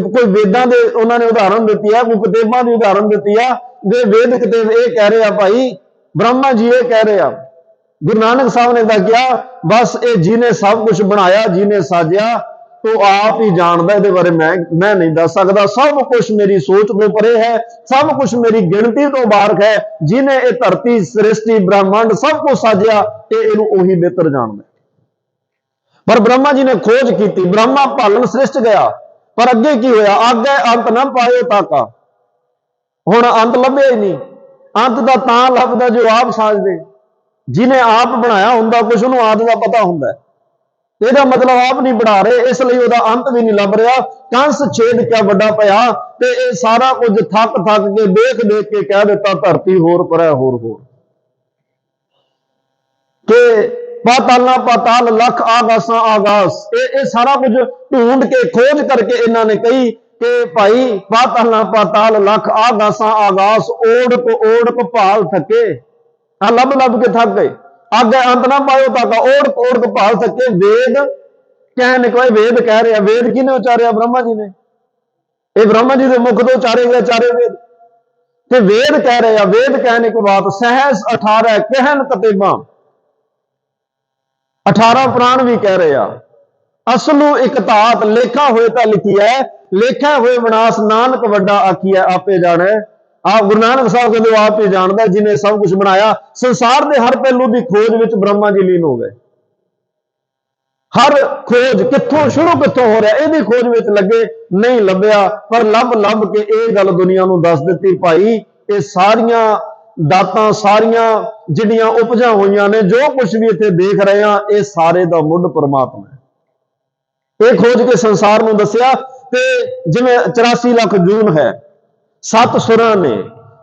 ਕੋਈ ਵੇਦਾਂ ਦੇ ਉਹਨਾਂ ਨੇ ਉਦਾਹਰਨ ਦਿੱਤੀ ਆ, ਕੋਈ ਕਿਤਾਬਾਂ ਦੀ ਉਦਾਹਰਨ ਦਿੱਤੀ ਆ। ਜੇ ਵੇਦ ਕਿਤਾਬ ਇਹ ਕਹਿ ਰਹੇ ਆ ਭਾਈ, ਬ੍ਰਹਮਾ ਜੀ ਇਹ ਕਹਿ ਰਹੇ ਆ, ਗੁਰੂ ਨਾਨਕ ਸਾਹਿਬ ਨੇ ਤਾਂ ਕਿਹਾ ਬਸ ਇਹ ਜਿਹਨੇ ਸਭ ਕੁਝ ਬਣਾਇਆ, ਜਿਹਨੇ ਸਾਜਿਆ, ਉਹ ਆਪ ਹੀ ਜਾਣਦਾ, ਇਹਦੇ ਬਾਰੇ ਮੈਂ ਨਹੀਂ ਦੱਸ ਸਕਦਾ। ਸਭ ਕੁਝ ਮੇਰੀ ਸੋਚ ਤੋਂ ਪਰੇ ਹੈ, ਸਭ ਕੁਝ ਮੇਰੀ ਗਿਣਤੀ ਤੋਂ ਬਾਹਰ ਹੈ। ਜਿਹਨੇ ਇਹ ਧਰਤੀ, ਸ੍ਰਿਸ਼ਟੀ, ਬ੍ਰਹਮੰਡ ਸਭ ਕੁਝ ਸਾਜਿਆ, ਇਹਨੂੰ ਉਹੀ ਬਿਹਤਰ ਜਾਣਦਾ। ਪਰ ਬ੍ਰਹਮਾ ਜੀ ਨੇ ਖੋਜ ਕੀਤੀ, ਬ੍ਰਹਮਾ ਭਾਲਣ ਸ੍ਰਿਸ਼ਟ ਗਿਆ। ਪਰ ਅੱਗੇ ਕੀ ਹੋਇਆ? ਅੱਗੇ ਅੰਤ ਨਾ ਪਾਇਓ ਤਾਕਾ। ਹੁਣ ਅੰਤ ਲੱਭਿਆ ਹੀ ਨਹੀਂ। ਅੰਤ ਦਾ ਤਾਂ ਲੱਭਦਾ ਜੋ ਆਪ ਸਾਜਦੇ। ਜਿਹਨੇ ਆਪ ਬਣਾਇਆ ਹੁੰਦਾ ਕੁਝ, ਉਹਨੂੰ ਆਪ ਦਾ ਪਤਾ ਹੁੰਦਾ। ਇਹਦਾ ਮਤਲਬ ਆਪ ਨਹੀਂ ਬਣਾ ਰਹੇ, ਇਸ ਲਈ ਉਹਦਾ ਅੰਤ ਵੀ ਨਹੀਂ ਲੱਭ ਰਿਹਾ। ਕੰਸ ਛੇਦ ਕਿਆ ਵੱਡਾ ਪਿਆ, ਤੇ ਇਹ ਸਾਰਾ ਕੁਝ ਥੱਕ ਕੇ ਦੇਖ ਕੇ ਕਹਿ ਦਿੱਤਾ ਧਰਤੀ ਹੋਰ ਪਰੈ ਹੋਰ ਹੋਰ। ਕਿ ਪਾਤਾਲਾਂ ਪਾਤਾਲ ਲੱਖ ਆਗਾਸਾਂ ਆਗਾਸ, ਇਹ ਸਾਰਾ ਕੁਝ ਢੂੰਡ ਕੇ ਖੋਜ ਕਰਕੇ ਇਹਨਾਂ ਨੇ ਕਹੀ ਕਿ ਭਾਈ ਪਾਤਾਲਾਂ ਪਾਤਾਲ ਲੱਖ ਆਗਾਸਾਂ ਆਗਾਸ, ਓੜਕ ਭਾਲ ਥਕੇ। ਆ ਲੱਭ ਕੇ ਥੱਕ ਗਏ। ਅੱਗੇ ਅੰਤ ਨਾ ਪਾਇਓ ਤਾਕਾ, ਓੜਕ ਭਾਲ ਥਕੇ। ਵੇਦ ਕਹਿਣ ਕੋਈ ਵੇਦ ਕਹਿ ਰਿਹਾ, ਵੇਦ ਕਿਹਨੇ ਉਚਾਰਿਆ? ਬ੍ਰਹਮਾ ਜੀ ਨੇ। ਇਹ ਬ੍ਰਹਮਾ ਜੀ ਦੇ ਮੁਖ ਤੋਂ ਉਚਾਰੇ ਗਏ ਚਾਰੇ ਵੇਦ। ਤੇ ਵੇਦ ਕਹਿ ਰਹੇ ਆ, ਵੇਦ ਕਹਿਣ ਇੱਕ ਬਾਤ, ਸਹਿਸ 18 ਕਹਿਣ ਕਤੇਬਾਂ, 18 ਪੁਰਾਣ ਵੀ ਕਹਿ ਰਹੇ ਆ। ਅਸਲੂ ਇੱਕ ਧਾਤ, ਲੇਖਾ ਹੋਏ ਤਾਂ ਲਿਖੀਐ, ਲੇਖਾ ਹੋਏ ਵਿਨਾਸ਼, ਨਾਨਕ ਵੱਡਾ ਆਖੀਐ ਆਪੇ ਜਾਣੈ। ਆਪ ਗੁਰੂ ਨਾਨਕ ਸਾਹਿਬ ਕਹਿੰਦੇ ਆਪ ਹੀ ਜਾਣਦਾ, ਜਿਹਨੇ ਸਭ ਕੁਝ ਬਣਾਇਆ। ਸੰਸਾਰ ਦੇ ਹਰ ਪਹਿਲੂ ਦੀ ਖੋਜ ਵਿੱਚ ਬ੍ਰਹਮਾ ਜੀ ਲੀਨ ਹੋ ਗਏ। ਹਰ ਖੋਜ ਕਿੱਥੋਂ ਸ਼ੁਰੂ, ਕਿੱਥੋਂ ਹੋ ਰਿਹਾ, ਇਹਦੀ ਖੋਜ ਵਿੱਚ ਲੱਗੇ, ਨਹੀਂ ਲੱਭਿਆ। ਪਰ ਲੱਭ ਕੇ ਇਹ ਗੱਲ ਦੁਨੀਆ ਨੂੰ ਦੱਸ ਦਿੱਤੀ, ਭਾਈ ਇਹ ਸਾਰੀਆਂ ਦਾਤਾਂ, ਸਾਰੀਆਂ ਜਿਹੜੀਆਂ ਉਪਜਾਂ ਹੋਈਆਂ ਨੇ, ਜੋ ਕੁਝ ਵੀ ਇੱਥੇ ਦੇਖ ਰਹੇ ਆ, ਇਹ ਸਾਰੇ ਦਾ ਮੁੱਢ ਪਰਮਾਤਮਾ ਹੈ। ਇਹ ਖੋਜ ਕੇ ਸੰਸਾਰ ਨੂੰ ਦੱਸਿਆ। ਤੇ ਜਿਵੇਂ 84 ਲੱਖ ਜੂਨ ਹੈ, 7 ਸੁਰਾਂ ਨੇ,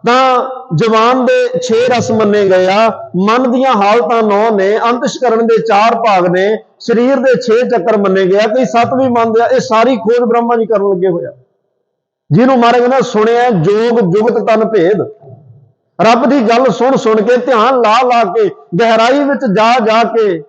ਤਾਂ ਜਵਾਨ ਦੇ 6 ਰਸ ਮੰਨੇ ਗਏ ਆ, ਮਨ ਦੀਆਂ ਹਾਲਤਾਂ 9 ਨੇ, ਅੰਤਸ਼ਕਰਨ ਦੇ 4 ਭਾਗ ਨੇ, ਸਰੀਰ ਦੇ 6 ਚੱਕਰ ਮੰਨੇ ਗਏ ਆ, ਕਈ 7 ਵੀ ਮੰਨਦੇ ਆ। ਇਹ ਸਾਰੀ ਖੋਜ ਬ੍ਰਹਮਾ ਜੀ ਕਰਨ ਲੱਗੇ ਹੋਇਆ। ਜਿਹਨੂੰ ਮਹਾਰਾਜ ਕਹਿੰਦਾ ਸੁਣਿਆ ਜੋਗ ਜੁਗਤ ਤਨ ਭੇਦ। ਰੱਬ ਦੀ ਗੱਲ ਸੁਣ ਸੁਣ ਕੇ, ਧਿਆਨ ਲਾ ਲਾ ਕੇ, ਗਹਿਰਾਈ ਵਿੱਚ ਜਾ ਜਾ ਕੇ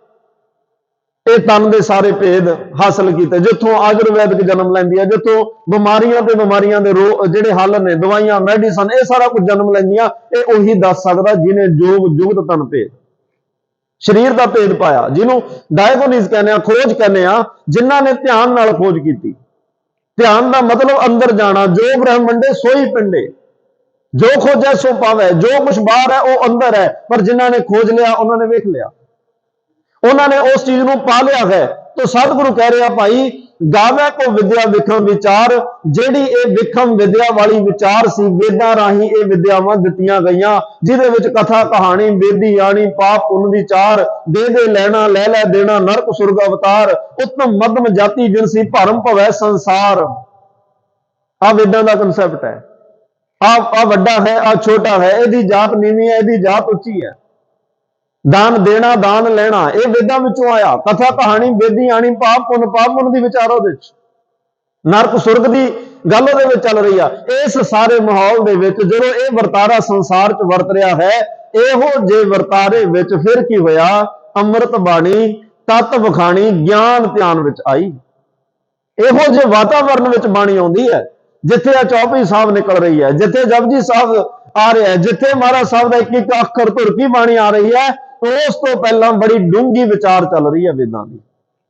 ਇਹ ਤਨ ਦੇ ਸਾਰੇ ਭੇਦ ਹਾਸਲ ਕੀਤੇ, ਜਿੱਥੋਂ ਆਯੁਰਵੈਦਿਕ ਜਨਮ ਲੈਂਦੀ ਹੈ, ਜਿੱਥੋਂ ਬਿਮਾਰੀਆਂ ਤੇ ਬਿਮਾਰੀਆਂ ਦੇ ਜਿਹੜੇ ਹੱਲ ਨੇ, ਦਵਾਈਆਂ, ਮੈਡੀਸਨ, ਇਹ ਸਾਰਾ ਕੁਝ ਜਨਮ ਲੈਂਦੀਆਂ। ਇਹ ਉਹੀ ਦੱਸ ਸਕਦਾ ਜਿਹਨੇ ਜੋਗ ਜੁਗਤ ਤਨ ਭੇਦ, ਸਰੀਰ ਦਾ ਭੇਦ ਪਾਇਆ, ਜਿਹਨੂੰ ਡਾਇਗਨੋਸਿਸ ਕਹਿੰਦੇ ਆ, ਖੋਜ ਕਹਿੰਦੇ ਆ, ਜਿਨ੍ਹਾਂ ਨੇ ਧਿਆਨ ਨਾਲ ਖੋਜ ਕੀਤੀ। ਧਿਆਨ ਦਾ ਮਤਲਬ ਅੰਦਰ ਜਾਣਾ। ਜੋ ਬ੍ਰਹਮੰਡੇ ਸੋਈ ਪਿੰਡੇ, ਜੋ ਖੋਜੈ ਸੋ ਪਾਵੈ। ਜੋ ਕੁਝ ਬਾਹਰ ਹੈ ਉਹ ਅੰਦਰ ਹੈ, ਪਰ ਜਿਨ੍ਹਾਂ ਨੇ ਖੋਜ ਲਿਆ ਉਹਨਾਂ ਨੇ ਵੇਖ ਲਿਆ, ਉਹਨਾਂ ਨੇ ਉਸ ਚੀਜ਼ ਨੂੰ ਪਾ ਲਿਆ ਹੈ। ਤਾਂ ਸਤਿਗੁਰੂ ਕਹਿ ਰਿਹਾ, ਭਾਈ ਗਾਵੈ ਕੋ ਵਿਦਿਆ ਵਿਖਮ ਵਿਚਾਰ। ਜਿਹੜੀ ਇਹ ਵਿਖਮ ਵਿਦਿਆ ਵਾਲੀ ਵਿਚਾਰ ਸੀ, ਵੇਦਾਂ ਰਾਹੀਂ ਇਹ ਵਿਦਿਆਵਾਂ ਦਿੱਤੀਆਂ ਗਈਆਂ, ਜਿਹਦੇ ਵਿੱਚ ਕਥਾ ਕਹਾਣੀ, ਬੇਦੀ ਆਣੀ, ਪਾਪ ਪੁੰਨ ਵਿਚਾਰ, ਦੇ ਦੇ ਲੈਣਾ, ਲੈ ਲੈ ਦੇਣਾ, ਨਰਕ ਸੁਰਗ ਅਵਤਾਰ, ਉੱਤਮ ਮੱਧਮ ਜਾਤੀ ਜਿਨਸੀ, ਭਰਮ ਭਵੈ ਸੰਸਾਰ। ਆ ਵੇਦਾਂ ਦਾ ਕਨਸੈਪਟ ਹੈ। ਆ ਵੱਡਾ ਹੈ, ਆ ਛੋਟਾ ਹੈ, ਇਹਦੀ ਜਾਤ ਨੀਵੀਂ ਹੈ, ਇਹਦੀ ਜਾਤ ਉੱਚੀ ਹੈ। ਦਾਨ ਦੇਣਾ, ਦਾਨ ਲੈਣਾ, ਇਹ ਵੇਦਾਂ ਵਿੱਚੋਂ ਆਇਆ। ਕਥਾ ਕਹਾਣੀ, ਬੇਦੀ ਆਣੀ, ਪਾਪ ਪੁੰਨ ਦੀ ਵਿਚਾਰ ਉਹਦੇ ਵਿੱਚ, ਨਰਕ ਸੁਰਗ ਦੀ ਗੱਲ ਉਹਦੇ ਵਿੱਚ ਚੱਲ ਰਹੀ ਆ। ਇਸ ਸਾਰੇ ਮਾਹੌਲ ਦੇ ਵਿੱਚ ਜਦੋਂ ਇਹ ਵਰਤਾਰਾ ਸੰਸਾਰ 'ਚ ਵਰਤ ਰਿਹਾ ਹੈ, ਇਹੋ ਜੇ ਵਰਤਾਰੇ ਵਿੱਚ ਫਿਰ ਕੀ ਹੋਇਆ? ਅੰਮ੍ਰਿਤ ਬਾਣੀ, ਤਤ ਵਖਾਣੀ, ਗਿਆਨ ਧਿਆਨ ਵਿੱਚ ਆਈ। ਇਹੋ ਜੇ ਵਾਤਾਵਰਨ ਵਿੱਚ ਬਾਣੀ ਆਉਂਦੀ ਹੈ, ਜਿੱਥੇ ਆ ਚੌਪਈ ਸਾਹਿਬ ਨਿਕਲ ਰਹੀ ਹੈ, ਜਿੱਥੇ ਜਪਜੀ ਸਾਹਿਬ ਆ ਰਿਹਾ ਹੈ, ਜਿੱਥੇ ਮਹਾਰਾਜ ਸਾਹਿਬ ਦਾ ਇੱਕ ਇੱਕ ਅੱਖਰ ਧੁਰਕੀ ਬਾਣੀ ਆ ਰਹੀ ਹੈ, ਉਸ ਤੋਂ ਪਹਿਲਾਂ ਬੜੀ ਡੂੰਘੀ ਵਿਚਾਰ ਚੱਲ ਰਹੀ ਹੈ ਵੇਦਾਂ ਦੀ,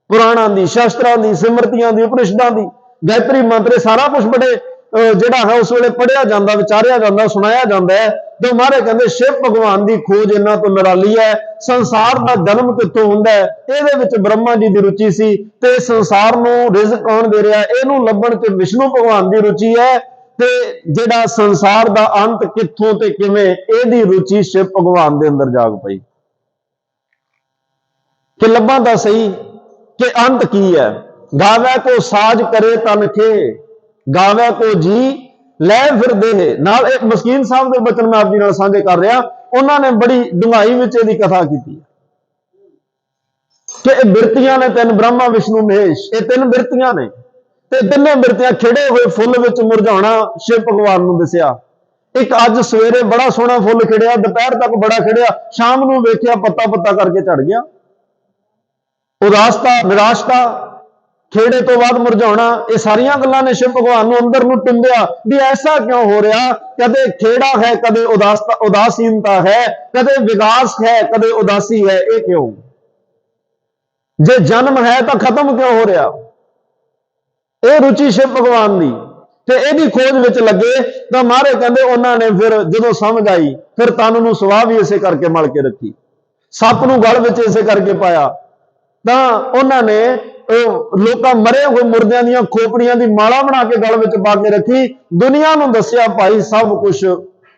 ਪੁਰਾਣਾਂ ਦੀ, ਸ਼ਾਸਤਰਾਂ ਦੀ, ਸਿਮਰਤੀਆਂ ਦੀ, ਉਪਨਿਸ਼ਦਾਂ ਦੀ, ਗਾਇਤਰੀ ਮੰਤਰ, ਸਾਰਾ ਕੁਝ ਬੜੇ ਜਿਹੜਾ ਹੈ ਉਸ ਵੇਲੇ ਪੜ੍ਹਿਆ ਜਾਂਦਾ, ਵਿਚਾਰਿਆ ਜਾਂਦਾ, ਸੁਣਾਇਆ ਜਾਂਦਾ ਹੈ। ਤੇ ਮਹਾਰਾਜ ਕਹਿੰਦੇ ਸ਼ਿਵ ਭਗਵਾਨ ਦੀ ਖੋਜ ਇਹਨਾਂ ਤੋਂ ਨਿਰਾਲੀ ਹੈ। ਸੰਸਾਰ ਦਾ ਜਨਮ ਕਿੱਥੋਂ ਹੁੰਦਾ ਹੈ? ਇਹਦੇ ਵਿੱਚ ਬ੍ਰਹਮਾ ਜੀ ਦੀ ਰੁਚੀ ਸੀ, ਤੇ ਸੰਸਾਰ ਨੂੰ ਰਿਜ਼ਕ ਕੌਣ ਦੇ ਰਿਹਾ? ਇਹਨੂੰ ਲੱਭਣ 'ਚ ਵਿਸ਼ਨੂੰ ਭਗਵਾਨ ਦੀ ਰੁਚੀ ਹੈ। ਤੇ ਜਿਹੜਾ ਸੰਸਾਰ ਦਾ ਅੰਤ ਕਿੱਥੋਂ ਤੇ ਕਿਵੇਂ, ਇਹਦੀ ਰੁਚੀ ਸ਼ਿਵ ਭਗਵਾਨ ਦੇ ਅੰਦਰ ਜਾਗ ਪਈ ਕਿ ਲੱਭਾਂ ਤਾਂ ਸਹੀ ਕਿ ਅੰਤ ਕੀ ਹੈ। ਗਾਵੈ ਕੋ ਸਾਜ ਕਰੇ ਤਨ ਖੇ, ਗਾਵੈ ਕੋ ਜੀ ਲੈ ਫਿਰਦੇ। ਨਾਲ ਇਹ ਮਸਕੀਨ ਸਾਹਿਬ ਦੇ ਬਚਨ ਮੈਂ ਆਪ ਜੀ ਨਾਲ ਸਾਂਝੇ ਕਰ ਰਿਹਾ। ਉਹਨਾਂ ਨੇ ਬੜੀ ਡੂੰਘਾਈ ਵਿੱਚ ਇਹਦੀ ਕਥਾ ਕੀਤੀ ਕਿ ਇਹ ਬਿਰਤੀਆਂ ਨੇ ਤਿੰਨ, ਬ੍ਰਹਮਾ ਵਿਸ਼ਨੂੰ ਮਹੇਸ਼, ਇਹ ਤਿੰਨ ਬਿਰਤੀਆਂ ਨੇ, ਤੇ ਤਿੰਨੇ ਬਿਰਤੀਆਂ ਖਿੜੇ ਹੋਏ ਫੁੱਲ ਵਿੱਚ ਮੁਰਝਾਉਣਾ ਸ਼ਿਵ ਭਗਵਾਨ ਨੂੰ ਦਿਸਿਆ। ਇੱਕ ਅੱਜ ਸਵੇਰੇ ਬੜਾ ਸੋਹਣਾ ਫੁੱਲ ਖਿੜਿਆ, ਦੁਪਹਿਰ ਤੱਕ ਬੜਾ ਖਿੜਿਆ, ਸ਼ਾਮ ਨੂੰ ਵੇਖਿਆ ਪੱਤਾ ਪੱਤਾ ਕਰਕੇ ਝੜ ਗਿਆ। ਉਦਾਸਤਾ, ਨਿਰਾਸ਼ਤਾ, ਖੇੜੇ ਤੋਂ ਬਾਅਦ ਮੁਰਝਾਉਣਾ, ਇਹ ਸਾਰੀਆਂ ਗੱਲਾਂ ਨੇ ਸ਼ਿਵ ਭਗਵਾਨ ਨੂੰ ਅੰਦਰ ਨੂੰ ਟੁੰਬਿਆ ਵੀ ਐਸਾ ਕਿਉਂ ਹੋ ਰਿਹਾ? ਕਦੇ ਖੇੜਾ ਹੈ, ਕਦੇ ਉਦਾਸੀਨਤਾ ਹੈ, ਕਦੇ ਵਿਕਾਸ ਹੈ, ਕਦੇ ਉਦਾਸੀ ਹੈ। ਇਹ ਕਿਉਂ? ਜੇ ਜਨਮ ਹੈ ਤਾਂ ਖਤਮ ਕਿਉਂ ਹੋ ਰਿਹਾ? ਇਹ ਰੁਚੀ ਸ਼ਿਵ ਭਗਵਾਨ ਦੀ, ਤੇ ਇਹਦੀ ਖੋਜ ਵਿੱਚ ਲੱਗੇ। ਤਾਂ ਮਹਾਰਾਜ ਕਹਿੰਦੇ ਉਹਨਾਂ ਨੇ ਫਿਰ ਜਦੋਂ ਸਮਝ ਆਈ, ਫਿਰ ਤਨ ਨੂੰ ਸੁਆਹ ਵੀ ਇਸੇ ਕਰਕੇ ਮਲ ਕੇ ਰੱਖੀ, ਸੱਪ ਨੂੰ ਗਲ ਵਿੱਚ ਇਸੇ ਕਰਕੇ ਪਾਇਆ। ਤਾਂ ਉਹਨਾਂ ਨੇ ਲੋਕਾਂ ਮਰੇ ਹੋਏ ਮੁਰਦਿਆਂ ਦੀਆਂ ਖੋਪੜੀਆਂ ਦੀ ਮਾਲਾ ਬਣਾ ਕੇ ਗਲ ਵਿੱਚ ਪਾ ਕੇ ਰੱਖੀ। ਦੁਨੀਆ ਨੂੰ ਦੱਸਿਆ ਭਾਈ ਸਭ ਕੁਝ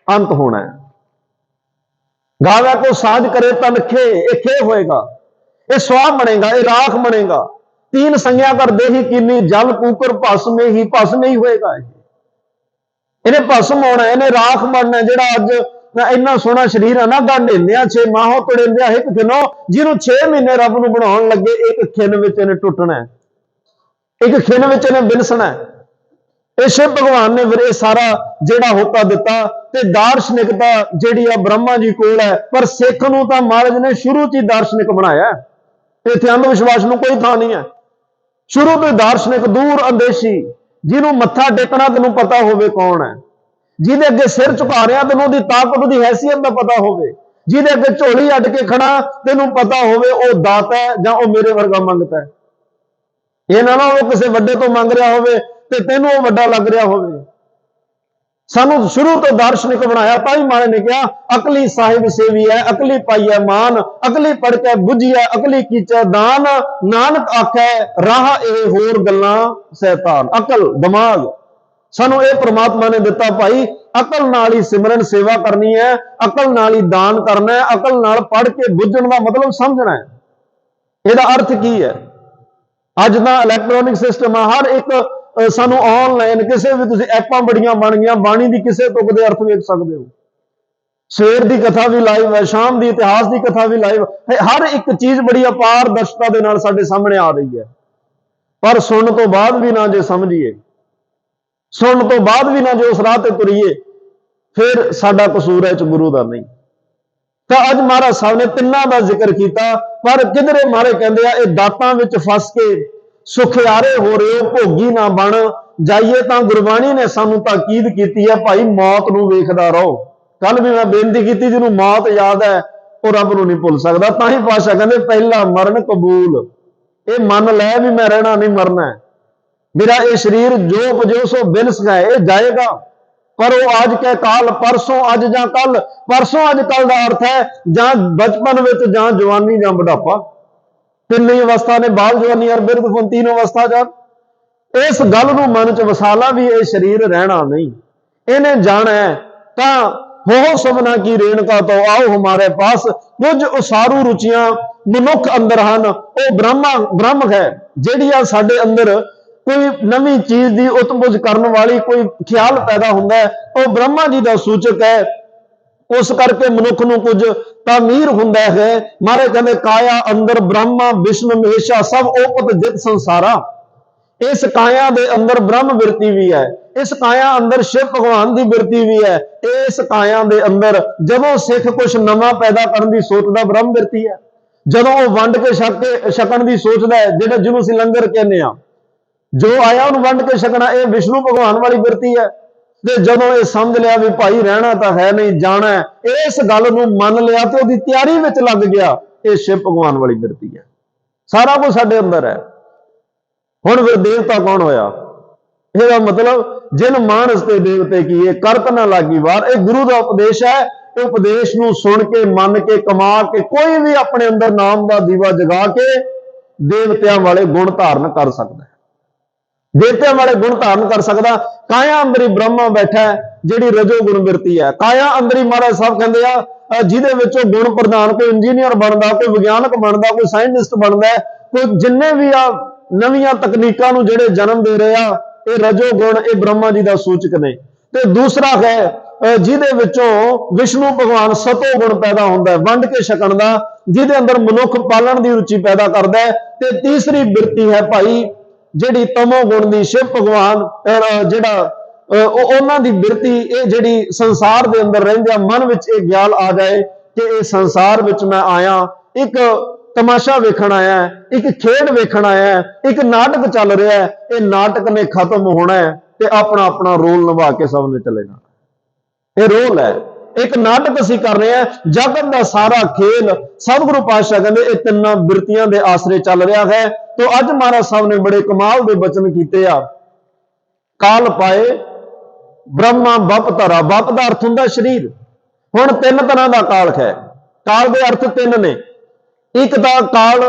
ਅੰਤ ਹੋਣਾ ਹੈ। ਗਾਵੈ ਕੋ ਸਾਜ ਕਰੇ ਤਨ ਖੇ, ਇਹ ਖੇ ਹੋਏਗਾ, ਇਹ ਸਵਾਹ ਬਣੇਗਾ, ਇਹ ਰਾਖ ਬਣੇਗਾ। तीन संज्ञा कर देही कीनी, जल कूकर भस्म ही होएगा। इन्हें भस्म होना, इन्हें राख बनना। जिहड़ा अज इन्ना सोहना शरीर है ना, गंढेंदियां 6 माहों तड़ेंदियां एक खिनो, जिन्हों 6 महीने रब नूं बनाउण लगे, एक खिन विच इन्हें टुटना है, एक खिन विच इन्हें बिलसना है। इस शिव भगवान ने फिर सारा जिहड़ा होका दिता। ते दार्शनिकता जिहड़ी आ ब्रह्मा जी कोल है, पर सिख नूं तां महाराज ने शुरू च ही दार्शनिक बनाया। इत्थे अंध विश्वास नूं कोई थां नहीं है। शुरू तो दार्शनिक, दूर अंदेशी, जिन्हों मत्था टेकना तेनों पता होवे कौन है, जिहदे अगे सिर झुका रहा तेनों दी ताकत दी हैसियत दा पता होवे, जिहदे अगे झोली अड्ड के खड़ा तेनों पता होवे ओ दाता है जां ओ मेरे वर्गा मंगता है। ये ना वो किसी वड्डे तो मंग रहा होवे ते तैनूं ओ वड्डा लग रहा होवे। सानू शुरू तो दार्शनिक बनाया। ताई महाराज ने कहा अकली साहिब सेवी है, अकली पाई है मान, अकली पढ़ के बुझी है, अकली कीचे दान, नानक आखे राह ए होर गल्लां शैतान। अकल, दिमाग सानू ये परमात्मा ने दिता भाई। अकल नाल ही सिमरन सेवा करनी है, अकल नाल ही दान करना है, अकल नाल पढ़ के बुझण दा मतलब समझना है। इहदा अर्थ की है? अज दा इलैक्ट्रॉनिक सिस्टम है, हर एक सानू ऑनलाइन किसी भी तुसीं ऐपां बड़ियां बन गईयां, बाणी दी किसी तुक दे अर्थ वेख सकदे हो। सवेर दी कथा भी लाइव है, शाम दी इतिहास दी कथा भी लाइव है। हर एक चीज बड़ी अपार दर्शकता दे नाल साडे सामने आ रही है, पर सुनने तो बाद भी ना जे समझिए सुनने तो बाद भी ना जो उस राह ते तुरीए फिर साडा कसूर है गुरु का नहीं। तो अज महाराज साहब ने तिन्ना का जिक्र किया, पर किधरे मारे कहते हैं ये दातां विच फस के सुखियारे हो रहे हो, भोगी ना बन जाइए। तो गुरबाणी ने सानू ताकीद की है, भाई मौत नूं वेखदा रहो। कल भी मैं बेनती की, जिन्होंने मौत याद है वो रब नूं नहीं भुल सकता। तां ही पातशाह कहते पहला मरण कबूल, ये मन लै भी मैं रहना नहीं मरना है, मेरा ये शरीर जो उपजो सो बिन सकाए ये जाएगा। पर वो आज के काल, परसों अज जां कल, परसों अज कल का अर्थ है जां बचपन विच जां जवानी जां बुढ़ापा, तीन ही अवस्था ने, बाल जवानी और बिरध फुन, तीन अवस्था जब इस गल नूं मन च वसाला भी ये शरीर रहना नहीं, इन्हें जाना है। तां हो सबना की रेणुका तो आओ हमारे पास, कुछ उसारू रुचियां मनुख अंदर हैं, वो ब्रह्म है जिहड़ियां साडे अंदर कोई नवी चीज की उत्पुज करने वाली कोई ख्याल पैदा होता है, वह ब्रह्मा जी का सूचक है। उस करके मनुख नूं कुछ तामीर हुंदा है। महाराज कहते काया अंदर ब्रह्मा विष्णु महेशा सब ओपत जित संसारा। इस काया दे अंदर ब्रह्म बिरती भी है, इस काया अंदर शिव भगवान की बिरती भी है। इस काया दे अंदर जदों सिख कुछ नवा पैदा करने की सोचता, ब्रह्म बिरती है। जदों वो वंड के छकण की सोचता है, जिहड़ा जिन्हों असीं लंगर कहने आ, जो आया उन्होंने वंड के छकना, यह विष्णु भगवान वाली बिरती है। ते जदों ये समझ लिया भी भाई रहना तो है नहीं, जाना है, इस गल नूं मन लिया तो उसकी तैयारी विच लग गया, ये शिव भगवान वाली बिरती है। सारा कुछ साडे अंदर है। हुण फिर देवता कौन होया? इसका मतलब जिन मानस ते देवते की ये करत ना लागी वार, ये गुरु का उपदेश है। उपदेश नूं सुन के मन के कमा के कोई भी अपने अंदर नाम का दीवा जगा के देवतियां वाले गुण धारण कर सकता है, देवतियां वाले गुण धारण कर सकता। काया अंदर ही ब्रह्मा बैठा है, जिहड़ी रजो गुण बिरती है। काया अंदर ही महाराज साहब कहते हैं जिहदे विचों गुण प्रधान, कोई इंजीनियर बनता, कोई विज्ञानक बनता, कोई साइंटिस्ट बनता, कोई जिन्ने भी आ नवीं तकनीकां नूं जिहड़े जन्म दे रहे आ, ये रजो गुण ये ब्रह्मा जी का सूचक ने। ते दूसरा है जिहदे विचों विष्णु भगवान सतो गुण पैदा होंदा है, वंड के छकण दा, जिहदे अंदर मनुख पालण दी रुचि पैदा करदा है। ते तीसरी बिरती है भाई जिहड़ी तमो गुण दी, शिव भगवान जिहड़ा उन्हां दी बिरती, ये जिहड़ी संसार दे अंदर रहिंदे मन विच ये ख्याल आ जाए कि इस संसार विच मैं आया, एक तमाशा वेखण आया, एक खेड वेखण आया, एक नाटक चल रहा है, ये नाटक ने खत्म होना है, ते अपना अपना रोल निभा के सब ने चले जाना। ये रोल है, एक नाटक असीं कर रहे हैं। जगत का सारा खेल सतगुरु पातशाह कहते ये तिन्नां बिरतियां दे आसरे चल रहा है। तो अज महाराज साहब ने बड़े कमाल के बचन किए आ। काल पाए ब्रह्मा बप धरा, बप का अर्थ हुंदा शरीर। हुण तीन तरह का काल है, काल के अर्थ तीन ने। एक तो काल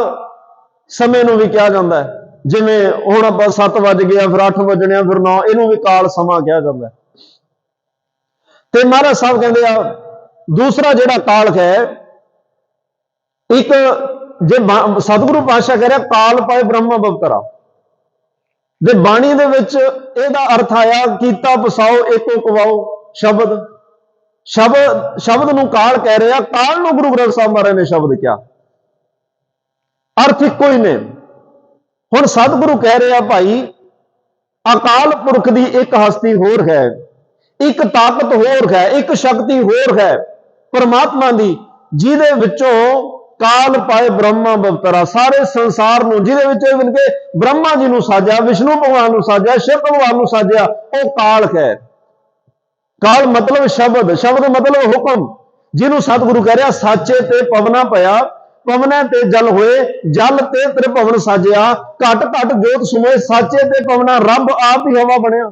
समय नूं भी कहा जाता है, जिवें हुण आपां 7 वज गया, फिर 8 वजने, फिर 9, इहनूं भी काल समा कहा जाता है। ते महाराज साहब कहते आ दूसरा जिहड़ा काल है, एक जे सतगुरु पातशाह कह रहा काल पाए ब्रह्मा बवतरा, जे बाणी दे विच इहदा अर्थ आया कीता पसाओ एको कवाओ शब्द। शब्द नूं काल कह रहे हैं, काल नूं गुरु ग्रंथ साहब महाराज ने शब्द क्या, अर्थ इको ही ने। हुण सतगुरु कह रहे हैं भाई अकाल पुरख की एक हस्ती होर है, एक ताकत होर है, एक शक्ति होर है परमात्मा की, जिहदे विचों काल पाए ब्रह्मा बवतरा, सारे संसार नूं जिहदे विच के ब्रह्मा जी नूं साजिया, विष्णु भगवान नूं साजिया, शिव भगवान नूं साजिया, वो काल है। काल मतलब शब्द, शब्द मतलब हुक्म, जिन्हों सतगुरु कह रहा साचे ते पवना पया, पवना ते जल होए, जल ते त्रिभवन साजिया, घट घट जोत सुमोए, साचे ते पवना, रब आप ही हवा बनया।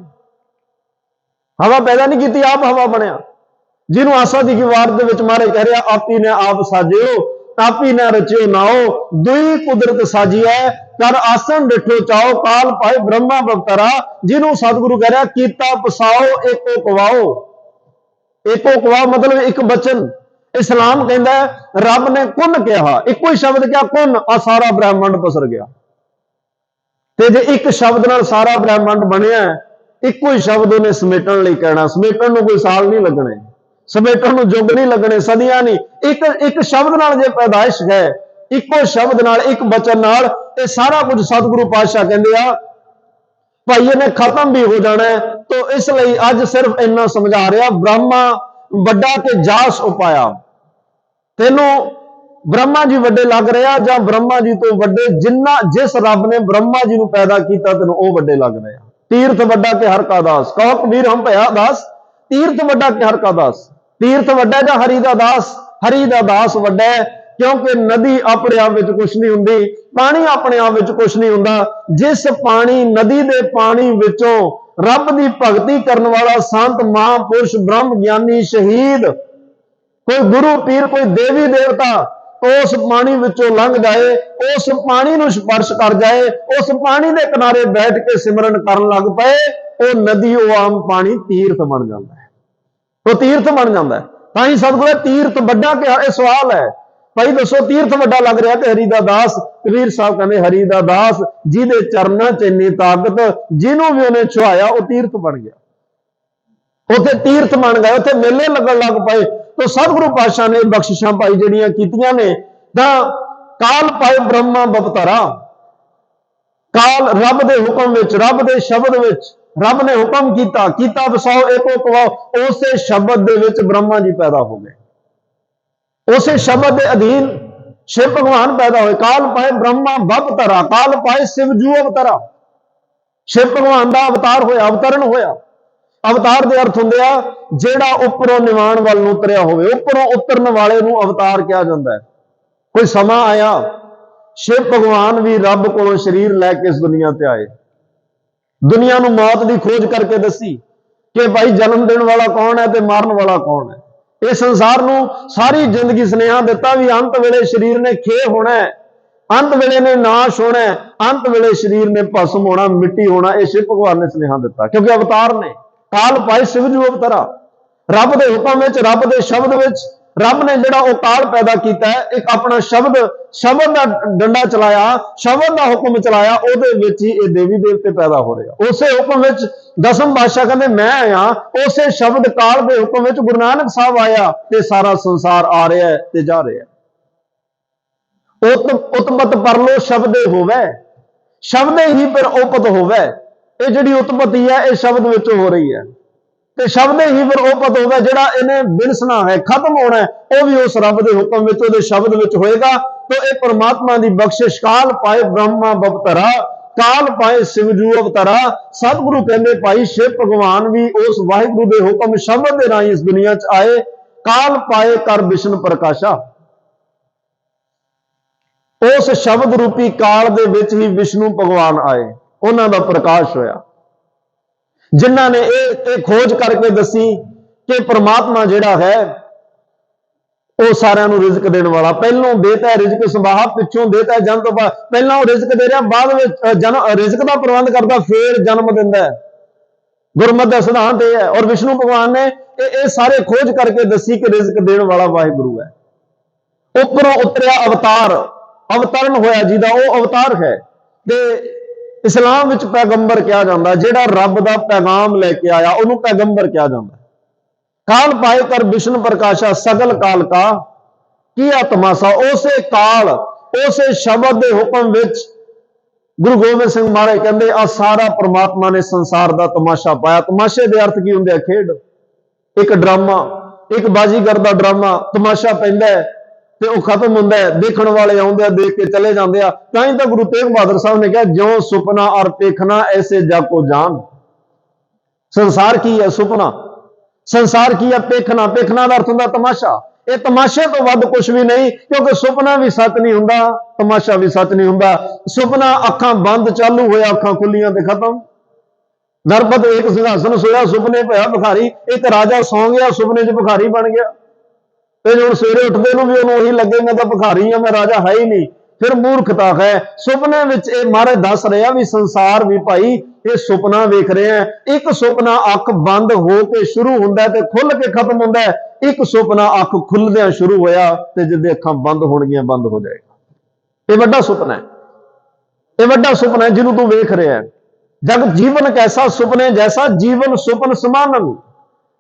हवा पैदा नहीं की, आप हवा बनया। जिन्हों आसा दी वार दे विच मारे कह रहा आप ही ने आप साजियो, आप ही ने रचियो नाओ, दुई कुदरत साजी है, कर आसन डिठो चाओ, काल पाए ब्रह्मा बवतरा। जिन्हों सतगुरु कह रहा कीता पसाओ एको कवाओ, एको कवाओ मतलब एक बचन। इस्लाम कहता है रब ने कुन कहा, एको ही शब्द क्या कुन, आ सारा ब्रह्मंड पसर गया। ते जे एक शब्द नाल सारा ब्रह्मंड बनया, एको ही शब्द उन्हें समेटन लई कहना, समेटन नूं कोई साल नहीं लगने, समेटन नूं युग नहीं लगने, सदियां नहीं। एक शब्द नाल जे पैदाइश है, इको शब्द नाल, एक बचन नाल, ये सारा कुछ सतगुरु पातशाह कहते हैं भाई इन्हें खत्म भी हो जाना है, तो इसलिए अज सिर्फ इन्ना समझा रहा, ब्रह्मा वड्डा ते जास उपाया। तेनों ब्रह्मा जी वड्डे लग रहा जां ब्रह्मा जी तो वड्डे जिन्ना जिस रब ने ब्रह्मा जी को पैदा किया तेनों वो वड्डे लग रहे हैं। तीर्थ वड्डा के हर का दास, कहो कबीर हम भया दास, तीर्थ वड्डा के हर का दास। तीर्थ वड्डा जां हरि दा दास, हरि दा दास वड्डा है, क्योंकि नदी अपने आप में कुछ नहीं हुंदी, पानी अपने आप में कुछ नहीं हुंदा। जिस पानी नदी दे पानी विचों रब की भगती करने वाला संत महापुरुष ब्रह्म ज्ञानी शहीद कोई गुरु पीर कोई देवी देवता उस पानी विचों लंघ जाए, उस पानी नूं स्पर्श कर जाए, उस पानी के किनारे बैठ के सिमरन करन लग पए, वो नदी वो आम पानी तीर्थ बन जाता है, वो तीर्थ बन जाता है। तां सतगुरु तीर्थ वड्डा के सवाल है, भाई दसो तीर्थ वड्डा लग रहा है हरि दा दास। कबीर साहब कहते हरि दा दास जिहदे चरनां च इन्नी ताकत, जिन्हों भी उन्हें छुआया वो तीर्थ बन गया, उत्थे तीर्थ बन गए, उत्थे मेले लगन लग पे। तो सतगुरु पातशाह ने बख्शिशां भाई जिहड़ियां कीतियां ने, तां काल पाए ब्रह्मा बपतरा, काल रब दे हुक्म विच, रब दे शब्द विच, रब ने हुक्म कीता वसाओ एको कवाओ, उसे शब्द दे विच ब्रह्मा जी पैदा हो गए, उसे शब्द के अधीन शिव भगवान पैदा हुए। काल पाए ब्रह्मा बपतरा, काल पाए शिवजू अवतरा, शिव भगवान का अवतार होया, अवतरण होया। अवतार के अर्थ होंगे जेड़ा उपरों निवाण वाल नूं उतरिया होवे, उपरों उतरन वाले नूं अवतार कहा जाता है। कोई समा आया शिव भगवान भी रब कोलों शरीर लैके इस दुनिया ते आए, दुनिया नूं मौत की खोज करके दसी कि भाई जन्म देने वाला कौन है ते मारन वाला कौन है। इस संसार नूं सारी जिंदगी स्नेहा दिता भी अंत वेले शरीर ने खे होना है, अंत वेले ने नाश होना है, अंत वेले शरीर ने भस्म होना, मिट्टी होना। यह शिव भगवान ने स्नेहा दिता क्योंकि अवतार ने काल पाए शिवजू अवतरा। रब के हुक्म विच, रब के शब्द विच रब ने जिहड़ा वो काल पैदा किया है, एक अपना शब्द का डंडा चलाया, शब्द का हुक्म चलाया, उहदे विच ही ये देवी देवते पैदा हो रहे। उसे हुक्म विच दसम पातशाह कहते मैं आया, उसे शब्द काल के हुक्म विच गुरु नानक साहब आया ते सारा संसार आ रहा है ते जा रहा है। उत्पत परलो शब्दे होवे, शब्दे ही फिर उपत होवे। ये जिहड़ी उत्पत्ति है ये शब्द विचों हो रही है, ते शब्द ही फिर उपत होगा, जिहड़ा इन्हें बिनसना है, खत्म होना है, वह भी उस रब के हुक्म विच, उहदे शब्द विच होएगा। तो यह परमात्मा की बख्शिश, काल पाए ब्रह्मा बपतरा, काल पाए शिवजू अवतरा। सतगुरु कहते भाई शिव भगवान भी उस वाहिगुरु के हुक्म शब्द के राही इस दुनिया च आए। काल पाए कर विष्णु प्रकाशा, उस शब्द रूपी काल दे विच ही विष्णु भगवान आए, उन्हां दा प्रकाश होया। जिन्हां ने एक खोज करके दसी कि परमात्मा जिहड़ा है वो सारिਆਂ ਨੂੰ रिजक देने वाला, पहलों देता है रिजक संभाहा, पिछों देता है जन्म तो बाद, पहला वो रिजक दे रहा, बाद में रिजक का प्रबंध करता, फिर जन्म दिंदा है। गुरमत का सिद्धांत यह है। और विष्णु भगवान ने ये सारे खोज करके दसी कि रिजक देने वाला वाहिगुरु है। उपरों उतरिया अवतार, अवतरण होया जिहदा वो अवतार है। ते इस्लाम विच पैगंबर कहा जाता, जिहड़ा रब का पैगाम लैके आया उन्होंने पैगंबर कहा जाता। काल पाए कर विष्णु प्रकाशा, सगल काल का किया तमाशा। उसे काल, उसे शब्द के हुक्म विच गुरु गोबिंद सिंह महाराज कहते आ सारा परमात्मा ने संसार का तमाशा पाया। तमाशे के अर्थ की होंगे? खेड, एक ड्रामा, एक बाजीगर का ड्रामा, तमाशा पैंदा है ते वो खत्म होंदा है, देखने वाले आउंदे आ, देख के चले जाते हैं। तां तो गुरु तेग बहादुर साहब ने कहा ज्यों सुपना और पेखना ऐसे जाको जान। संसार की है सुपना, संसार की है पेखना, पेखना का अर्थ होंदा तमाशा। ये तमाशे तो वध कुछ भी नहीं, क्योंकि सुपना भी सच नहीं हुंदा, तमाशा भी सच नहीं हुंदा। सुपना अखां बंद चालू होया, अखां खुलियां ते खत्म। नरपत एक सिंहासन सोया, सुपने पे भिखारी। एक राजा सौ गया, सुपने च भिखारी बन गया। फिर हुण सवेरे उठदे नूं भी उहनूं ओही लगे मैं तो भिखारी हां, मैं राजा है ही नहीं। फिर मूर्खता है। सुपने विच ये महाराज दस रहे भी संसार भी भाई ये सुपना वेख रहे हैं। एक सुपना अख बंद हो के शुरू हुंदा है ते खुल के खत्म हुंदा है। एक सुपना अख खुलदियां शुरू होया ते जिद्दे अखां बंद होणगियां बंद हो जाएगा। ये वड्डा सुपना है, ये वड्डा सुपना है जिन्हों तू वेख रहा है। जग जीवन कैसा सुपने जैसा, जीवन सुपन समानन।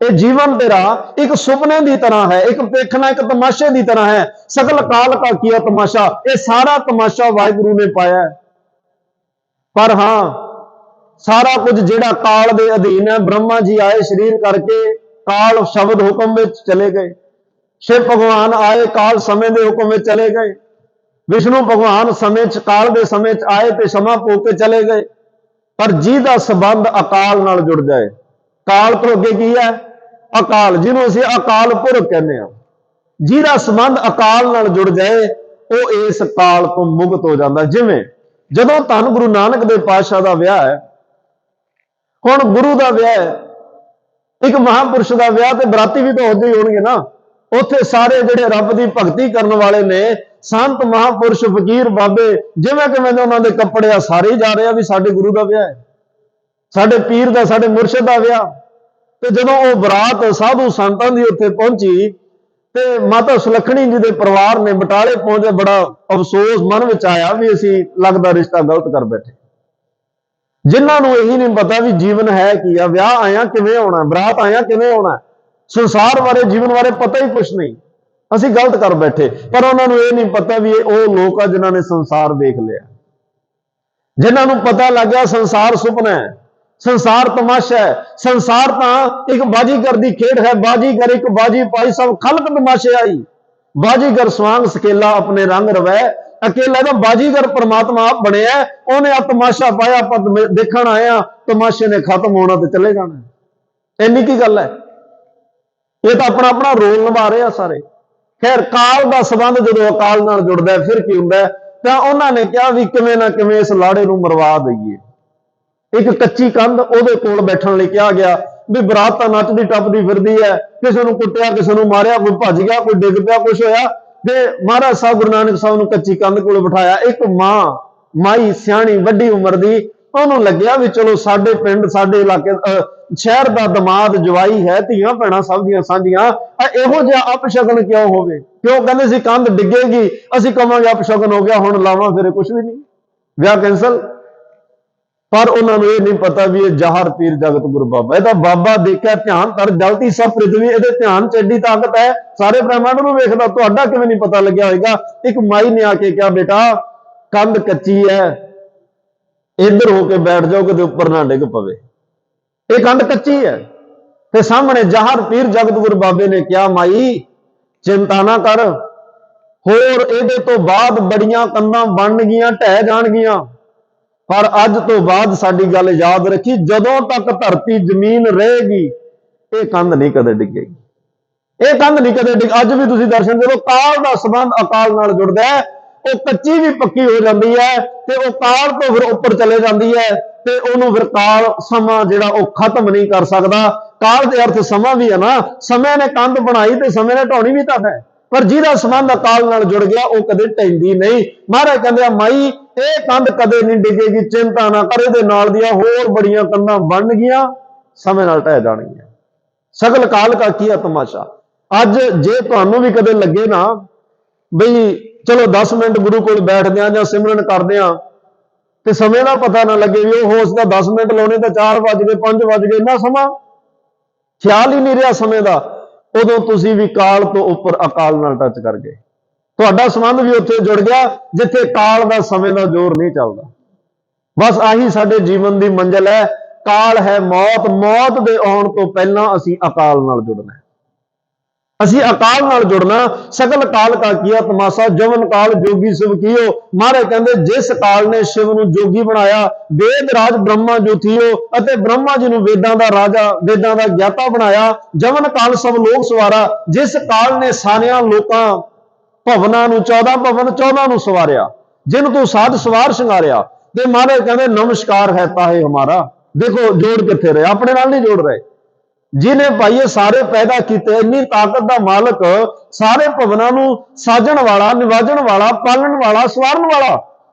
ये जीवन तेरा एक सुपने की तरह है, एक पेखना, एक तमाशे की तरह है। सकल काल का किया तमाशा, ये सारा तमाशा वाहिगुरु ने पाया है। पर हां ਸਾਰਾ ਕੁਝ ਜਿਹੜਾ ਕਾਲ ਦੇ ਅਧੀਨ ਹੈ। ਬ੍ਰਹਮਾ ਜੀ ਆਏ ਸਰੀਰ ਕਰਕੇ, ਕਾਲ ਸ਼ਬਦ ਹੁਕਮ ਵਿੱਚ ਚਲੇ ਗਏ। शिव भगवान आए, काल समय के हुक्म में चले गए। विष्णु भगवान समय काल के समय आए तो क्षमा पो के चले गए। पर जिहदा संबंध अकाल नाल जुड़ जाए, काल तो अगे की है अकाल, जिन्हों असीं अकाल पुरख कहने आ, जिहदा संबंध अकाल नाल जुड़ जाए वो इस काल तो मुक्त हो जाता। जिवें जदों धन गुरु नानक देव पातशाह का विआह है, हुण गुरु का विआह है, एक महापुरुष का विआह, तो बराती भी तो उदे ही होणगे ना। उत्थे सारे जिहड़े रब की भगती करने वाले ने, संत महापुरुष फकीर बाबे जिवें किवें दे उन्हां दे कपड़े आ, सारे जा रहे भी साडे गुरु का विआह है, साडे पीर का, साडे मुरशद का विआह। ते जदों वो बरात साधु संतां दी उत्थे पहुंची ते माता सुलखणी जी दे परिवार ने बटाले पहुंचे, बड़ा अफसोस मन विच आया भी असीं लगदा रिश्ता गलत कर बैठे। जिन्हां नूं यही नहीं पता भी जीवन है की आ, विआह आया किवें होना, बरात आया किवें होना, संसार बारे जीवन बारे पता ही कुछ नहीं, असीं गलत कर बैठे। पर उन्होंने ये नहीं पता भी वो लोग आ जिन्हों ने संसार देख लिया, जिन्होंने पता लग गया संसार सुपना है, संसार तमाशा है, संसार तो एक बाजीगर की खेड है। बाजीगर एक बाजी पाई सब खलक तमाशे आई, बाजीगर स्वांग सकेला अपने रंग रवै, अकेला तो बाजीगर परमात्मा आप बने, उन्हें आ तमाशा पाया, आप देखण आया, तमाशे ने खत्म होना तो चले जाना। इन्नी की गल है, ये तो अपना अपना रोल निभा रहे हैं सारे। खैर काल का संबंध जो अकाल नाल जुड़ता है फिर की हुंदा है, तो उन्होंने कहा भी किवें ना किवें इस लाड़े नूं मरवा दईए। एक कच्ची कंध उहदे कोल बैठण लई कहा गया भी बरात तां नੱਚदी टੱਪਦੀ फिरदी है, किसी नूं कुੱਟਿਆ, किसी नूं मारिया, कोई भज गया, कोई डिग पिया, कुछ होया, ते महाराज साहब गुरु नानक साहब नूं कच्ची कंध कोल बिठाया। एक मां माई सियाणी वड्डी उम्र दी, उहनूं लग्गिया भी चलो साडे पिंड साडे इलाके शहर का दमाद जवाई है, धीआं भैणां सब दियां सांझियां, इहो जिहा अपशगन क्यों होवे, क्यों कहंदे सी कंध डिगेगी, असीं कहांगे अपशगन हो गया, हुण लावां फिरे कुछ भी नहीं, विआह कैंसल। पर उन्होंने ये नहीं पता भी ये जहर पीर जगत गुरु बाबा, यह बाबा देखा ध्यान तर जलती सब पृथ्वी, ये ध्यान च एडी ताकत है, सारे ब्रह्मांड में वेखदा, तुहाडा किवें नहीं पता लग्या होएगा। एक माई ने आके कहा बेटा कंध कच्ची है, इधर होके बैठ जाओ कि उपर ना डिग पवे, ये कंध कच्ची है। ते सामने जहर पीर जगत गुरु बाबे ने कहा माई चिंता ना कर, होर इहदे तो बाद बड़ियां कंधां बन गियां, ढह जाणगियां, पर अज तो बाद साडी गल याद रखी, जदों तक धरती जमीन रहेगी ये कंध नहीं कदे डिगेगी, ये कंध नहीं कदे डिग। अज भी तुसीं दर्शन करो, काल का संबंध अकाल नाल जुड़दा है, वो कच्ची भी पक्की हो जाती है, ते वो काल तो फिर उपर चले जाती है, ते उहनूं फिर काल समा जिहड़ा वो खत्म नहीं कर सकदा। काल दे अर्थ समा भी है ना, समय ने कंध बनाई ते समय ने ढाउणी भी तां है, पर जिहदा संबंध अकाल नाल जुड़ गया वो कदे ढहिंदी नहीं। महाराज कहंदे माई ये कंध कदे नहीं डिगेगी, चिंता ना कर, इहदे नाल दियां होर बड़ियां कंधां बन गियां, समय नाल ढह जाणगियां। सगल काल का किया तमाशा। अज जे तुहानूं भी कदे लगे ना बई चलो 10 मिनट गुरु कोल बैठदे आं जां सिमरन करदे आं ते समय का पता ना लगे भी वो हो सकदा 10 मिनट लाउणे ते 4 वज गए 5 वज गए, इन्ना समा ख्याल ही नहीं रहा समय का, उदों तुसीं भी काल तो उपर अकाल नाल टच कर गए, तुहाडा संबंध भी उत्थे जुड़ गया जिथे काल का समय का जोर नहीं चलता। बस आही साडे जीवन की मंजिल है, काल है मौत, मौत दे आउण तो पहलां असीं अकाल नाल जुड़ना है, असीं अकाल नाल जुड़ना। सकल काल का किया तमाशा, जवन काल जोगी शिव कियो। महाराज कहंदे जिस काल ने शिव नूं जोगी बनाया, वेद राज ब्रह्मा जो थियो अते ब्रह्मा जी नूं वेदां दा राजा वेदां दा ज्ञाता बनाया, जवन काल सब लोक सवारा। जिस काल ने सारियां लोकां भवनां नूं 14 भवन 14 नूं सवारिया, जिन तूं साध सवार शंगारिया, ते महाराज कहंदे नमस्कार है ताहे हमारा। देखो जोड़ किथे रहे, अपने नाल नहीं जोड़ रहे, जिन्हें भाई सारे पैदा किए, इन्नी ताकत का मालक, सारे भवनां नूं साजण वाला, निवाजण वाला, पालन वाला, सवारन वाला,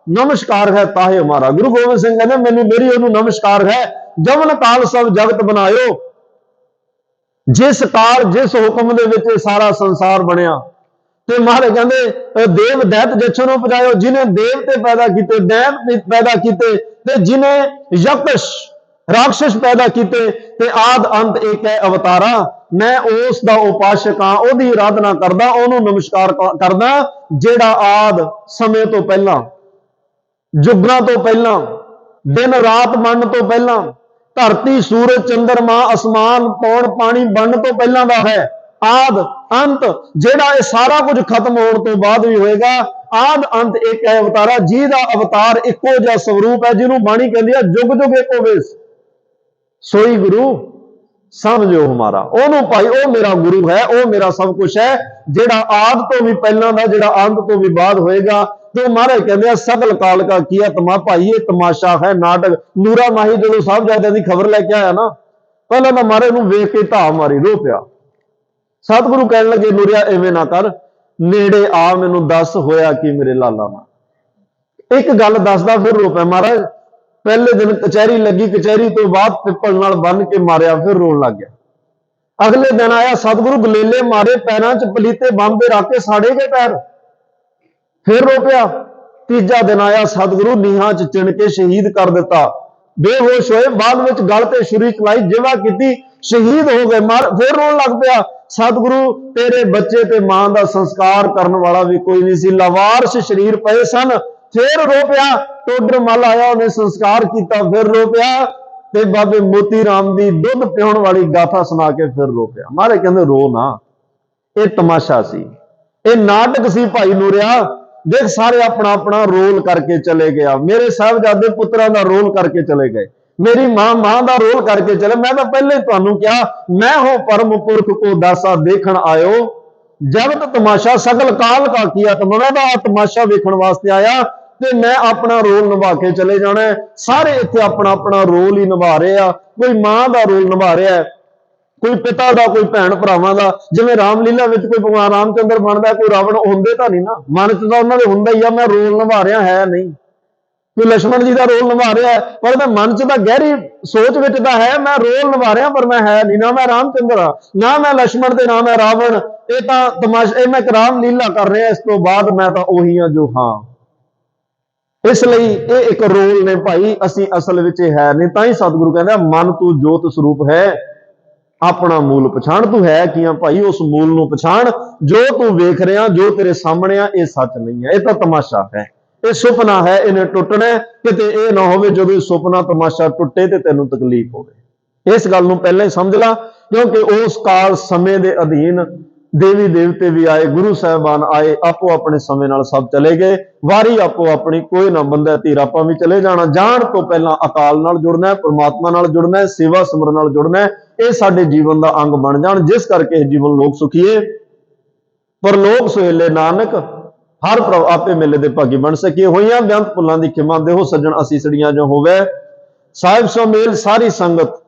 नमस्कार है ताहे हमारा। गुरु गोबिंद सिंह कहते मैनू मेरी ओनू नमस्कार है, जवन काल सब जगत बनायो। जिस काल जिस हुक्म दे विच सारा संसार बनया, ते महाराज कहते देव दैत जच्छन उपजायो, जिन्हें देवते पैदा किए, दैत पैदा किए, ते जिन्हें यक्ष राक्षस पैदा किए, ते आद अंत एक है अवतारा। मैं उस दा उपासक हाँ, ओदी आराधना करदा, ओनू नमस्कार करदा जेड़ा आद समय तो पहला, जुगां तो पहला दिन रात बनने तो पहला, धरती सूरज चंद्रमा आसमान पौन पानी बनने तो पहला दा है। आद अंत जेड़ा ये सारा कुछ खत्म होने तो बाद भी होएगा। आद अंत एक है अवतारा, जिहदा अवतार इको जिहा स्वरूप है, जिन्हों बाणी कहती है जुग जुग एको वेस, सोई गुरु समझो हमारा। ओनू भाई ओ मेरा गुरु है, ओ मेरा सब कुछ है, जेड़ा आद तो भी पहला दा, जेड़ा अंत तो भी बाद होएगा। तो महाराज कहते हैं सगल काल का किया तमा, भाई ये तमाशा है नाटक। नूरा माही जो साहबजादे की खबर लेके आया ना, पहला तो महाराज नूं वेख के धा मारी, रो पिया। सतगुरु कहने लगे नूरिया इवें ना कर, नेड़े आ मैनू दस होया कि मेरे लाला नाल। एक गल दसदा फिर रो पिया। महाराज पहले दिन कचहरी लगी, कचहरी तो बाद पिपल नाल बन के मारिया, फिर रोन लग गया। अगले दिन आया सतगुरु गलेले मारे, पैरों च पलीते बंदे रख के साड़े गए पैर, फिर रो पिया। तीजा दिन आया सतगुरु नीहां च चिण के शहीद कर दिता, बेहोश होए, बाद में गल ते छुरी चलाई, जिवा की शहीद हो गए। मार फिर रोन लग पिया। सतगुरु तेरे बच्चे ते मां का संस्कार करने वाला भी कोई नहीं सी, लवारस शरीर पे सन, फिर रो पिया। टोडर मल आया, उन्हें संस्कार किया, फिर रो पिया। ते बाबे मोती राम की दुध पिउण वाली गाथा सुना के फिर रो पिया। मारे कहते रो ना, ये तमाशा सी, ये नाटक सी भाई नूरिया। देख सारे अपना अपना रोल करके चले गया। मेरे साहबजादे पुत्रों का रोल करके चले गए, मेरी मां का रोल करके चले। मैं तो पहले तुहानू क्या, मैं हो परम पुरख को दासा देखण आयो, जगत तमाशा सगल काल का किया तमा। मैं तो तमाशा वेखण वास्ते आया, ते मैं अपना रोल निभा के चले जाना है। सारे इत्थे अपना अपना रोल ही निभा रहे आ। कोई मां का रोल निभा रहा है, कोई पिता का, कोई भैन भरावां का। जिवें रामलीला में कोई भगवान रामचंद्र बनता, कोई रावण होंदे तां नहीं ना, मन च तां उन्हां दे हुंदा ही आ मैं रोल निभा रहा है नहीं। कोई लक्ष्मण जी का रोल निभा रहा है, पर मैं मन च तां गहरी सोच विच तां है मैं रोल निभा रहा, पर मैं है नहीं ना, मैं रामचंद्र हाँ, ना मैं लक्ष्मण ते ना मैं रावण। ये तां तमाशा, ये मैं एक रामलीला कर रहा, इस तो बाद मैं तां ओही हां जो हाँ। इसलिए ये एक रोल ने भाई, असी असल विच है नहीं। तां ही सतगुरु कहंदा मन तू जोत स्वरूप है, अपना मूल पछाण। तू है कि भाई उस मूल नूं पछाण, जो तू वेख रहा, जो तेरे सामने आ, ये सच नहीं है, ये तो तमाशा है, ये सुपना है, इन्हें टुटना। किते ये ना हो जो सुपना तमाशा टुटे तो तेनों तकलीफ हो। इस गल नूं पहले ही समझ ला, क्योंकि उस काल समय के अधीन देवी देवते भी आए, गुरु साहबान आए, आपो अपने समय नाल सब चले गए, वारी आपो अपनी कोई ना बंदा धीर। आपां भी चले जाना, जाण तो पहला अकाल नाल जुड़ना है, परमात्मा नाल जुड़ना है, सेवा सिमरन नाल जुड़ना है। ये साडे जीवन का अंग बन जाण, जिस करके जीवन लोक सुखीए, पर लोक सुहेले नानक हर प्रभ आपे मेले दे भागी बन सकिए। होइयां बेअंत भुलां दी खिमा देहो सज्जण असीसड़ियां जो होवे। साहिब सो मेल सारी संगत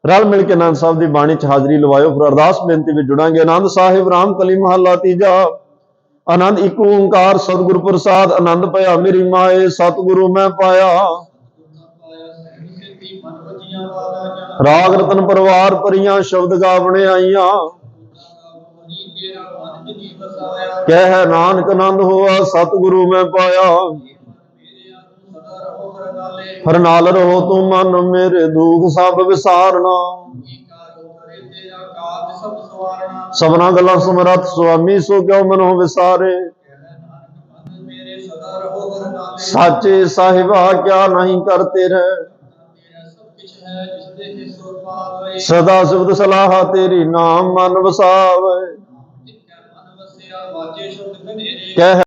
रल मिल के आनंद साहब की बाणी च हाजरी लवायो। फिर अरदास बेनती में जुड़ांगे। आनंद साहिब राम कली महला तीजा। आनंद एक ओंकार सतगुरु प्रसाद, आनंद पाया मेरी माए सतगुरु मैं पाया। राग रतन परिवार परियां शब्द गावने आईया, कह नानक आनंद होआ सतगुरु मैं पाया। हर नाल रहो तू मन मेरे दुख सब विसारना, सबना गला समरथ स्वामी सो क्यों मनो विसारे। साचे साहिबा क्या नहीं करते रहे, सदा सिफत सलाह तेरी नाम मन वसावे। कह